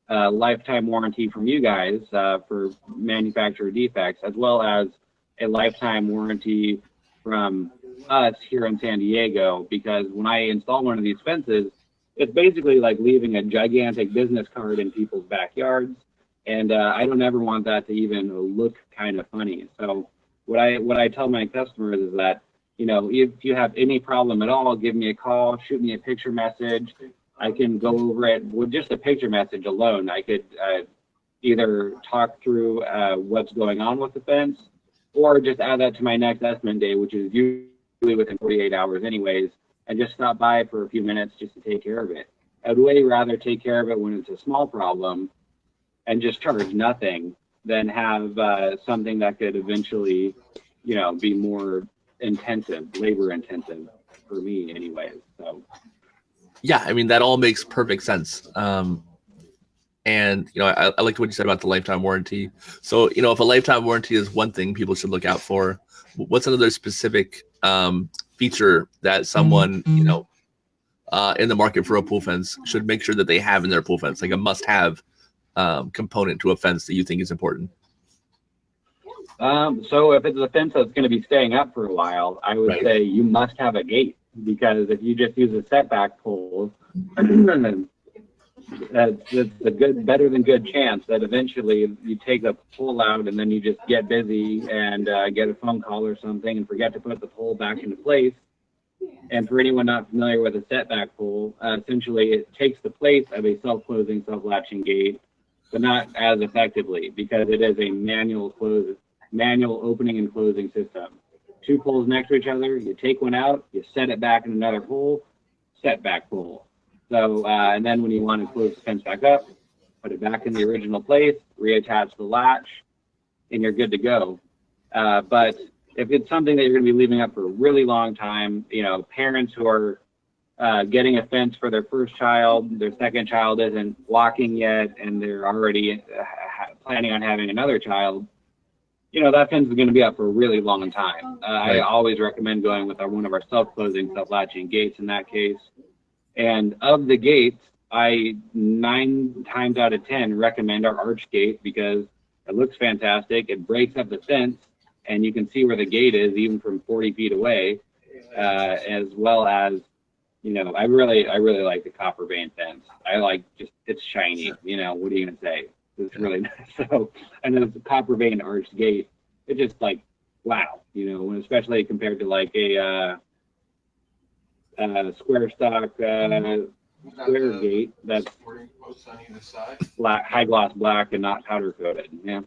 a lifetime warranty from you guys for manufacturer defects, as well as a lifetime warranty from us here in San Diego. Because when I install one of these fences, it's basically like leaving a gigantic business card in people's backyards, and I don't ever want that to even look kind of funny. So what I tell my customers is that, if you have any problem at all, give me a call, shoot me a picture message. I can go over it with just a picture message alone. I could either talk through what's going on with the fence, or just add that to my next estimate day, which is usually within 48 hours anyways, and just stop by for a few minutes just to take care of it. I'd way rather take care of it when it's a small problem and just charge nothing than have something that could eventually, be more intensive, labor intensive for me anyways. So Yeah, I mean, that all makes perfect sense. And I liked what you said about the lifetime warranty. So if a lifetime warranty is one thing people should look out for, what's another specific feature that someone in the market for a pool fence should make sure that they have in their pool fence, like a must-have component to a fence that you think is important? So if it's a fence that's going to be staying up for a while, I would say you must have a gate, because if you just use a setback pole, that's a better than good chance that eventually you take the pole out and then you just get busy and get a phone call or something and forget to put the pole back into place. And for anyone not familiar with a setback pole, essentially it takes the place of a self-closing, self-latching gate, but not as effectively, because it is a manual opening and closing system. Two poles next to each other, you take one out, you set it back in another pole, setback pole. So, and then when you want to close the fence back up, put it back in the original place, reattach the latch, and you're good to go. But if it's something that you're going to be leaving up for a really long time, parents who are getting a fence for their first child, their second child isn't walking yet, and they're already planning on having another child, that fence is going to be up for a really long time. I always recommend going with one of our self-closing, self-latching gates in that case. And of the gates, I 9 times out of 10 recommend our arch gate, because it looks fantastic. It breaks up the fence, and you can see where the gate is even from 40 feet away, as well as, I really like the copper vein fence. I like it's shiny. What are you gonna say? It's really nice. So, and then the copper vein arched gate, it's just like, wow, especially compared to like a square stock square gate that's black, high gloss black, and not powder coated. Yeah.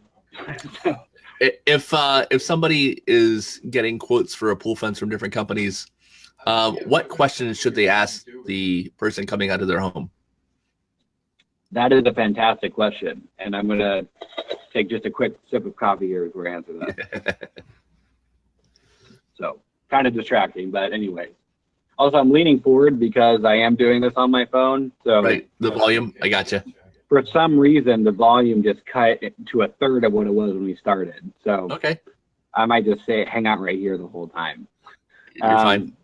If somebody is getting quotes for a pool fence from different companies, what questions should they ask the person coming out of their home? That is a fantastic question, and I'm going to take just a quick sip of coffee here before I answer that. So, kind of distracting, but anyway. Also, I'm leaning forward because I am doing this on my phone. So right, the volume, I gotcha. For some reason, the volume just cut to a third of what it was when we started. So okay, I might just hang out right here the whole time. You're fine.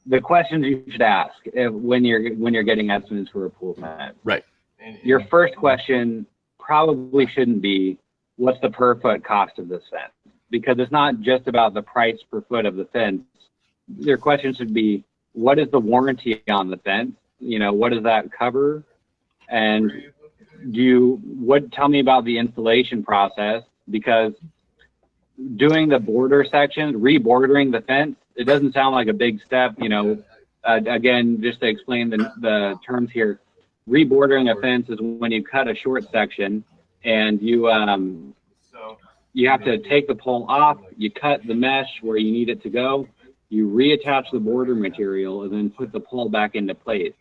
The questions you should ask when you're getting estimates for a pool fence. Right. Your first question probably shouldn't be, what's the per foot cost of this fence? Because it's not just about the price per foot of the fence. Your question should be, what is the warranty on the fence? What does that cover? And tell me about the installation process, because doing the border section, rebordering the fence, it doesn't sound like a big step. Again, just to explain the terms here, rebordering a fence is when you cut a short section and you you have to take the pole off, you cut the mesh where you need it to go, you reattach the border material, and then put the pole back into place.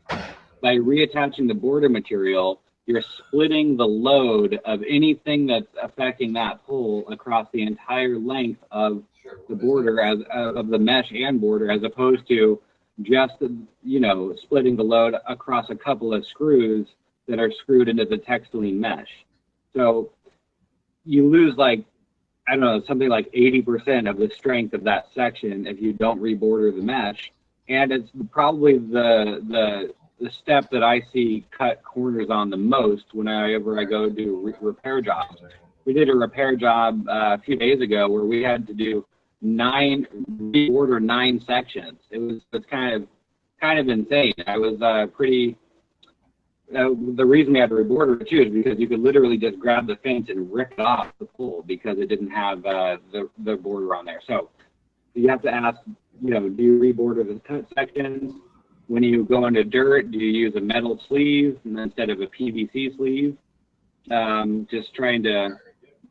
By reattaching the border material, you're splitting the load of anything that's affecting that pole across the entire length of the border, of the mesh and border, as opposed to just, you know, splitting the load across a couple of screws that are screwed into the textiline mesh. So you lose, like, I don't know, something like 80% of the strength of that section if you don't reborder the mesh. And it's probably the step that I see cut corners on the most whenever I go do repair jobs. We did a repair job a few days ago where we had to do reorder 9 sections. It's kind of insane. I was the reason we had to reborder it too is because you could literally just grab the fence and rip it off the pole because it didn't have the border on there. So you have to ask, you know, do you reborder the cut sections? When you go into dirt, do you use a metal sleeve instead of a PVC sleeve? Just trying to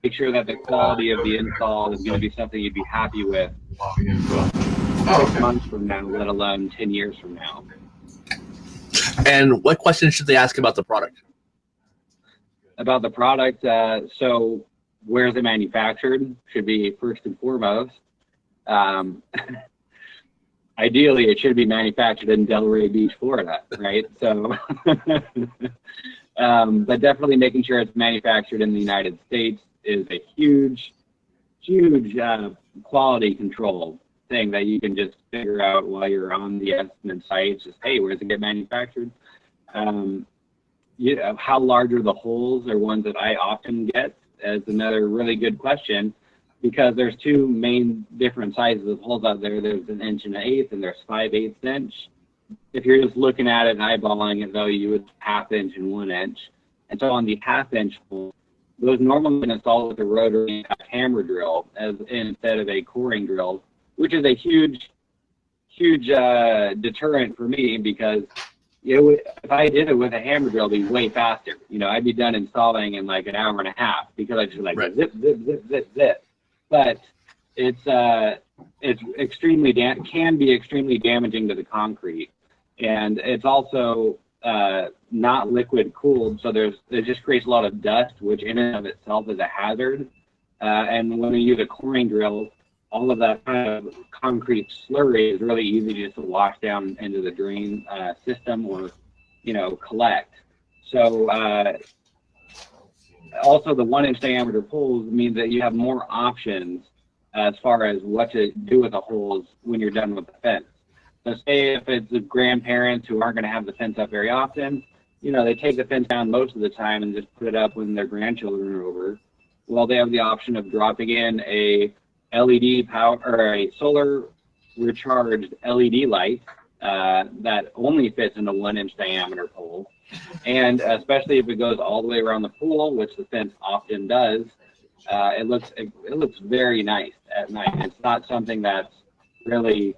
make sure that the quality of the install is going to be something you'd be happy with 6 months from now, let alone 10 years from now. And what questions should they ask about the product? About the product, so where is it manufactured should be first and foremost. Ideally, it should be manufactured in Delray Beach, Florida, right? So, but definitely making sure it's manufactured in the United States is a huge quality control thing that you can just figure out while you're on the estimate site. It's just, hey, where does it get manufactured? You know, how large are the holes are ones that I often get as another really good question, because there's 2 main different sizes of holes out there. There's 1 1/8 inches and there's 5/8 inch. If you're just looking at it and eyeballing it, though, you would 1/2 inch and 1 inch. And so on the 1/2 inch hole, those normally installed with a rotary hammer drill instead of a coring drill, which is a huge deterrent for me, because if I did it with a hammer drill, it'd be way faster. You know, I'd be done installing in like 1.5 hours because I just like zip, zip, zip, zip, zip. But it's can be extremely damaging to the concrete, and it's also not liquid cooled, so it just creates a lot of dust, which in and of itself is a hazard. And when we use a coring drill, all of that kind of concrete slurry is really easy just to wash down into the drain system, or, you know, collect. So also the 1 inch diameter poles means that you have more options as far as what to do with the holes when you're done with the fence. So say if it's the grandparents who aren't going to have the fence up very often, you know, they take the fence down most of the time and just put it up when their grandchildren are over. Well, they have the option of dropping in a LED power or a solar recharged LED light that only fits in a 1 inch diameter pole. And especially if it goes all the way around the pool, which the fence often does, it looks very nice at night. It's not something that's really,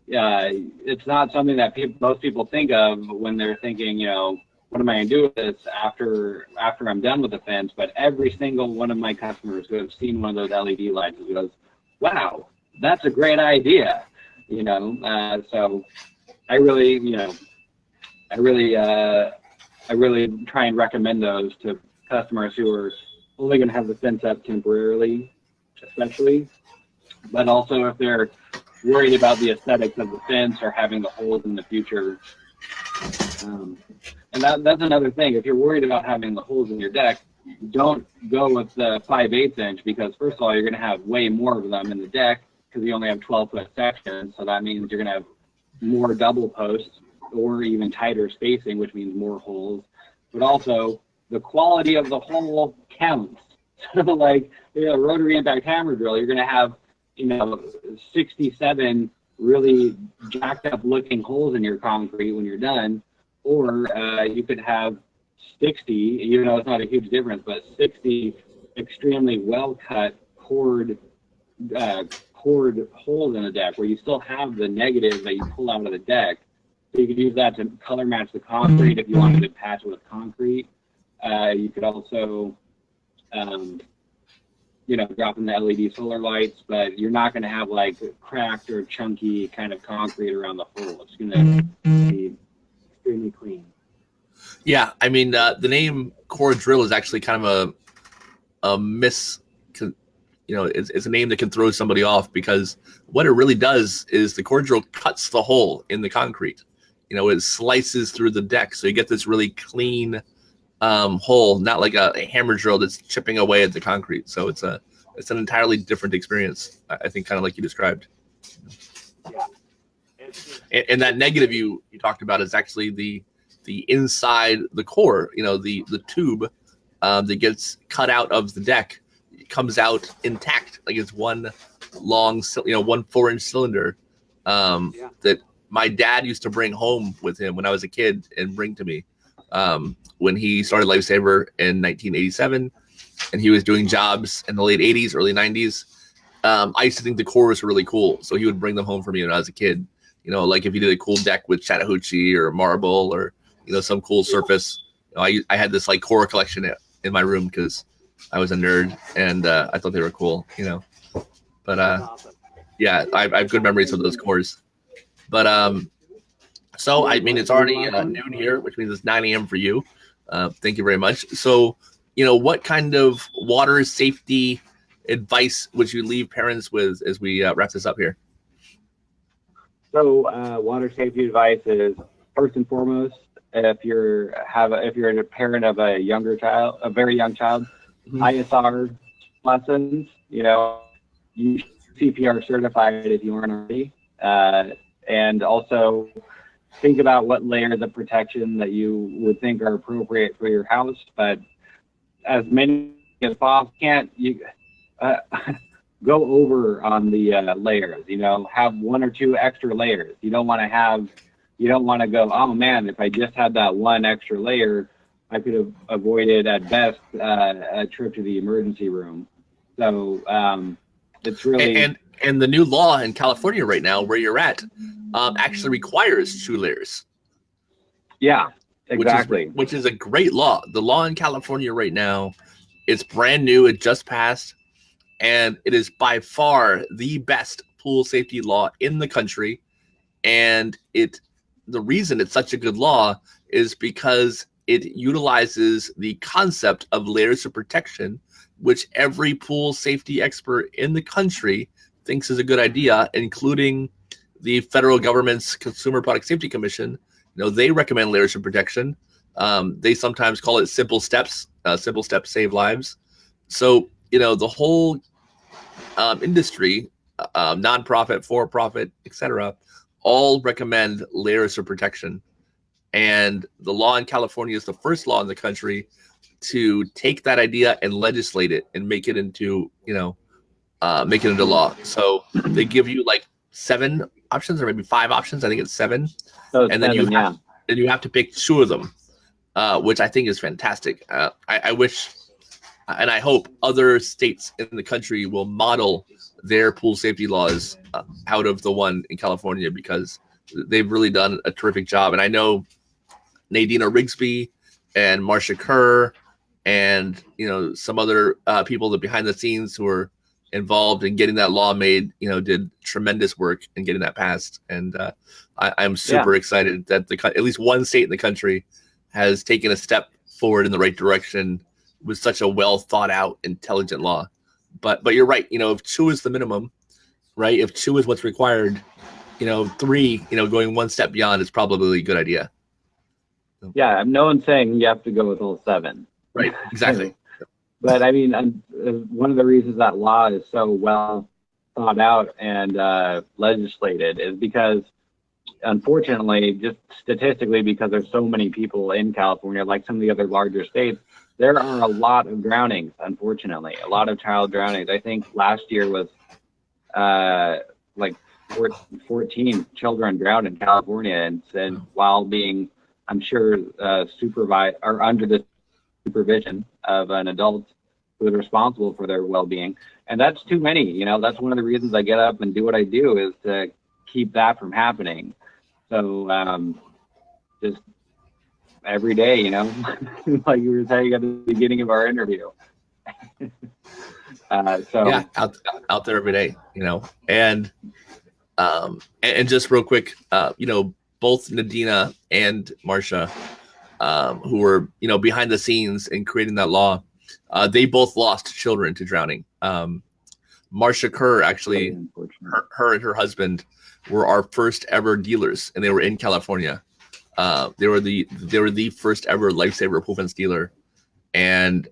it's not something that most people think of when they're thinking, you know, what am I going to do with this after I'm done with the fence? But every single one of my customers who have seen one of those LED lights goes, wow, that's a great idea. You know, so I really try and recommend those to customers who are only going to have the fence up temporarily, especially, but also if they're worried about the aesthetics of the fence or having the holes in the future. And that's another thing. If you're worried about having the holes in your deck, don't go with the 5/8 inch, because first of all, you're going to have way more of them in the deck because you only have 12-foot sections. So that means you're going to have more double posts or even tighter spacing, which means more holes. But also, the quality of the hole counts. So like, you know, rotary impact hammer drill, you're going to have, you know, 67 really jacked up looking holes in your concrete when you're done. Or you could have 60, you know, it's not a huge difference, but 60 extremely well cut cored holes in the deck where you still have the negative that you pull out of the deck. So you could use that to color match the concrete if you wanted to patch with concrete. You could also dropping the LED solar lights, but you're not going to have like cracked or chunky kind of concrete around the hole. It's going to be extremely clean. Yeah, I mean, the name core drill is actually kind of a it's a name that can throw somebody off, because what it really does is the core drill cuts the hole in the concrete. It slices through the deck, so you get this really clean hole, not like a hammer drill that's chipping away at the concrete. So it's an entirely different experience, I think, kind of like you described. Yeah. And that negative you talked about is actually the inside the core, the tube that gets cut out of the deck. It comes out intact, like it's one long, 1 4-inch cylinder that my dad used to bring home with him when I was a kid and bring to me when he started Lifesaver in 1987, and he was doing jobs in the late 80s, early 90s. I used to think the core was really cool, so he would bring them home for me when I was a kid. Like if he did a cool deck with Chattahoochee or marble or some cool surface. I had this like core collection in my room because I was a nerd, and I thought they were cool. But yeah, I have good memories of those cores. But so I mean, it's already noon here, which means it's 9 a.m. for you. Thank you very much. So what kind of water safety advice would you leave parents with as we wrap this up here? So water safety advice is, first and foremost, if you're a parent of a very young child, ISR lessons. You CPR certified if you aren't already, and also think about what layers of protection that you would think are appropriate for your house, but as many as possible. Can't you go over on the layers? Have 1 or 2 extra layers. You don't want to go, oh man, if I just had that one extra layer, I could have avoided at best a trip to the emergency room. So it's really and the new law in California right now, where you're at, actually requires 2 layers. Yeah, exactly. Which is a great law. The law in California right now, it's brand new. It just passed, and it is by far the best pool safety law in the country. And the reason it's such a good law is because it utilizes the concept of layers of protection, which every pool safety expert in the country thinks is a good idea, including the federal government's Consumer Product Safety Commission. They recommend layers of protection. They sometimes call it simple steps. Simple steps save lives. So, the whole industry, nonprofit, for-profit, etc., all recommend layers of protection. And the law in California is the first law in the country to take that idea and legislate it and make it into law. So they give you like 7 options, or maybe 5 options. I think it's 7. So and then you have to pick 2 of them, which I think is fantastic. I wish, and I hope other states in the country will model their pool safety laws out of the one in California, because they've really done a terrific job. And I know Nadina Rigsby and Marcia Kerr and some other people that behind the scenes who are involved in getting that law made, did tremendous work in getting that passed. And I'm super excited that at least one state in the country has taken a step forward in the right direction with such a well thought out, intelligent law. But you're right. If 2 is the minimum, right? If 2 is what's required, 3, going one step beyond is probably a good idea. Yeah, no one's saying you have to go with all 7. Right, exactly. But I mean, one of the reasons that law is so well thought out and legislated is because, unfortunately, just statistically, because there's so many people in California, like some of the other larger states, there are a lot of drownings, unfortunately, a lot of child drownings. I think last year was like 14 children drowned in California, and while being, I'm sure, supervised or under the supervision of an adult who is responsible for their well-being. And that's too many. That's one of the reasons I get up and do what I do, is to keep that from happening. So just every day, like you were saying at the beginning of our interview. So yeah, out there every day, and just real quick, both Nadina and Marcia, who were, behind the scenes in creating that law, they both lost children to drowning. Marcia Kerr, actually, her and her husband were our first ever dealers, and they were in California. They were the first ever lifesaver pool fence dealer, and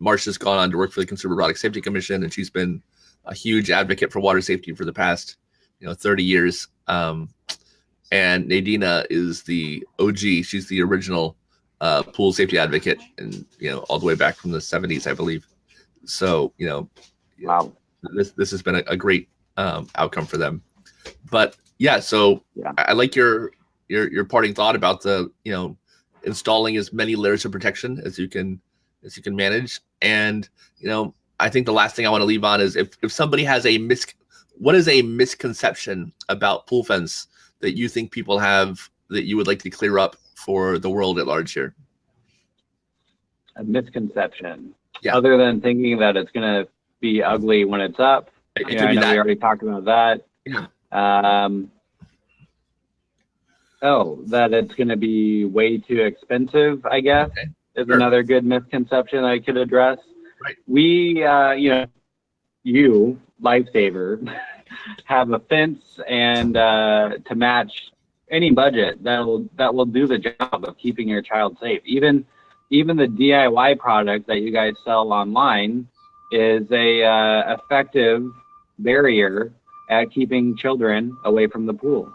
Marcia's gone on to work for the Consumer Product Safety Commission, and she's been a huge advocate for water safety for the past 30 years. And Nadina is the OG. She's the original pool safety advocate, and all the way back from the 70s, I believe. So wow, this has been a great outcome for them. But yeah, so yeah. I like your parting thought about the installing as many layers of protection as you can manage. And I think the last thing I want to leave on is if somebody has what is a misconception about pool fence that you think people have that you would like to clear up for the world at large here? A misconception, yeah. Other than thinking that it's going to be ugly when it's up. I know we already talked about that. Yeah. That it's going to be way too expensive, I guess, is another good misconception I could address. Right. We, you, Lifesaver, have a fence and to match any budget that will do the job of keeping your child safe. Even the DIY product that you guys sell online is a effective barrier at keeping children away from the pool.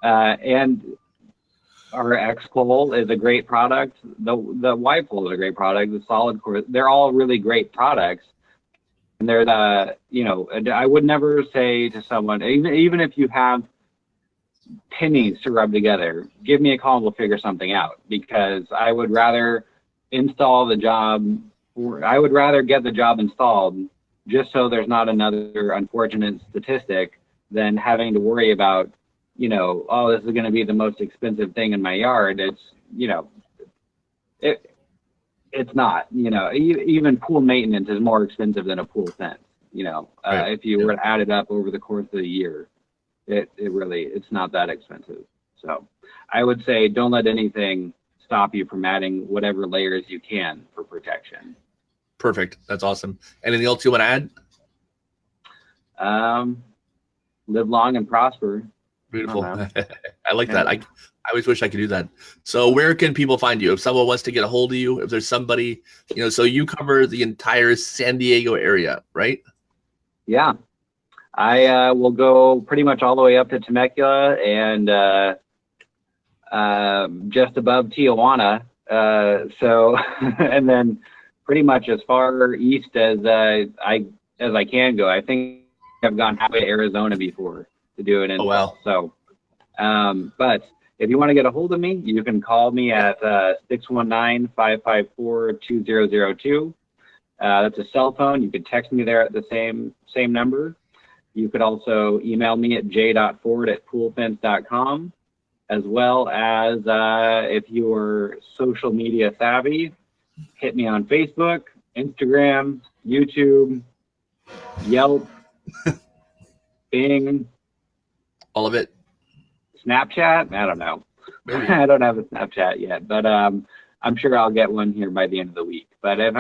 And our X-Pole is a great product. The Y-Pole is a great product. The Solid Core, they're all really great products. And they're I would never say to someone, even if you have pennies to rub together, give me a call and we'll figure something out, because I would rather install the job, or I would rather get the job installed just so there's not another unfortunate statistic than having to worry about, oh, this is going to be the most expensive thing in my yard. It's, it's not, even pool maintenance is more expensive than a pool fence, right. If you were to add it up over the course of the year, it's not that expensive. So I would say don't let anything stop you from adding whatever layers you can for protection. Perfect. That's awesome. Anything else you want to add? Live long and prosper. Beautiful. I like that. I always wish I could do that. So where can people find you? If someone wants to get a hold of you, if there's somebody, so you cover the entire San Diego area, right? Yeah. I will go pretty much all the way up to Temecula and just above Tijuana. And then pretty much as far east as I can go. I think I've gone halfway to Arizona before to do it. Oh, wow. So, but if you want to get a hold of me, you can call me at 619-554-2002. That's a cell phone. You could text me there at the same number. You could also email me at j.ford@poolfence.com, as well as if you are social media savvy, hit me on Facebook, Instagram, YouTube, Yelp, Bing. All of it. Snapchat? I don't know. I don't have a Snapchat yet, but I'm sure I'll get one here by the end of the week. But if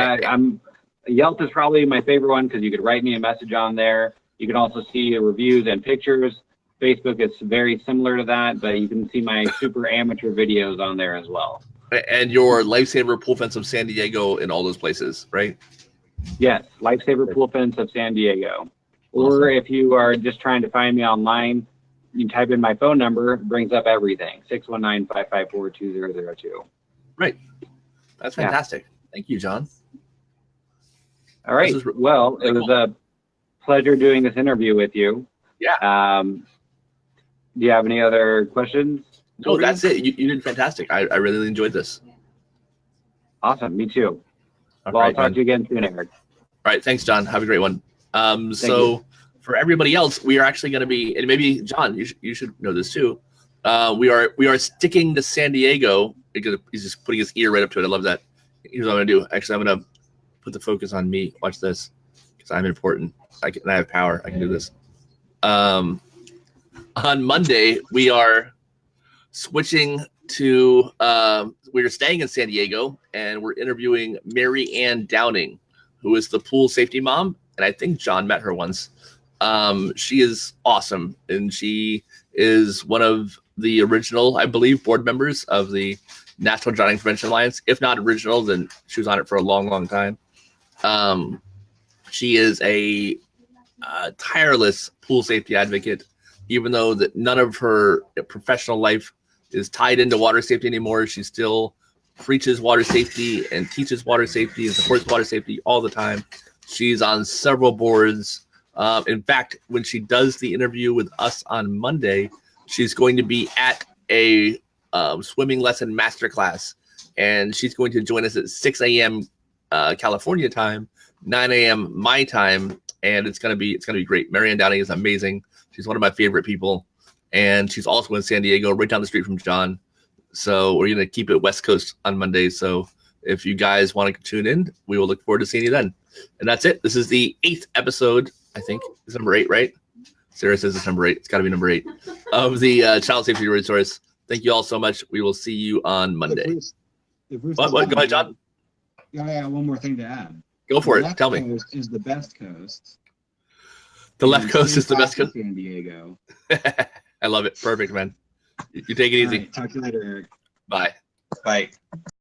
Yelp is probably my favorite one, because you could write me a message on there. You can also see reviews and pictures. Facebook is very similar to that, but you can see my super amateur videos on there as well. And your Lifesaver Pool Fence of San Diego in all those places, right? Yes, Lifesaver Pool Fence of San Diego. Or awesome. If you are just trying to find me online, you type in my phone number, it brings up everything, 619-554-2002. Right. That's fantastic. Yeah. Thank you, John. All right. Well, it was a pleasure doing this interview with you. Yeah. Do you have any other questions? No, that's it. You did fantastic. I really enjoyed this. Awesome. Me too. All well, right, I'll talk to you again soon, Eric. All right. Thanks, John. Have a great one. So for everybody else, we are actually going to be, and maybe John, you should know this too. We are sticking to San Diego because he's just putting his ear right up to it. I love that. Here's what I'm going to do. Actually, I'm going to put the focus on me. Watch this, because I'm important. I have power. I can do this. On Monday, we are switching to we're staying in San Diego, and we're interviewing Mary Ann Downing, who is the pool safety mom, and I think John met her once. She is awesome, and she is one of the original, I believe, board members of the National Drowning Prevention Alliance. If not original, then she was on it for a long time. She is a tireless pool safety advocate, even though that none of her professional life is tied into water safety anymore. She still preaches water safety and teaches water safety and supports water safety all the time. She's on several boards. In fact, when she does the interview with us on Monday, she's going to be at a swimming lesson masterclass, and she's going to join us at 6 a.m. California time, 9 a.m. my time, and it's gonna be great. Mary Ann Downing is amazing. She's one of my favorite people, and she's also in San Diego, right down the street from John. So we're gonna keep it West Coast on Monday. So if you guys want to tune in, we will look forward to seeing you then. And that's it. This is the 8th episode. I think it's number 8, right? Sarah says it's number 8. It's got to be number 8 of the Child Safety Resource. Thank you all so much. We will see you on Monday. What? Go ahead, John. Yeah, one more thing to add. Go for it. Tell me. The left coast is the best coast. The left coast is the best coast. San Diego. I love it. Perfect, man. You take it easy. Right, talk to you later, Eric. Bye. Bye.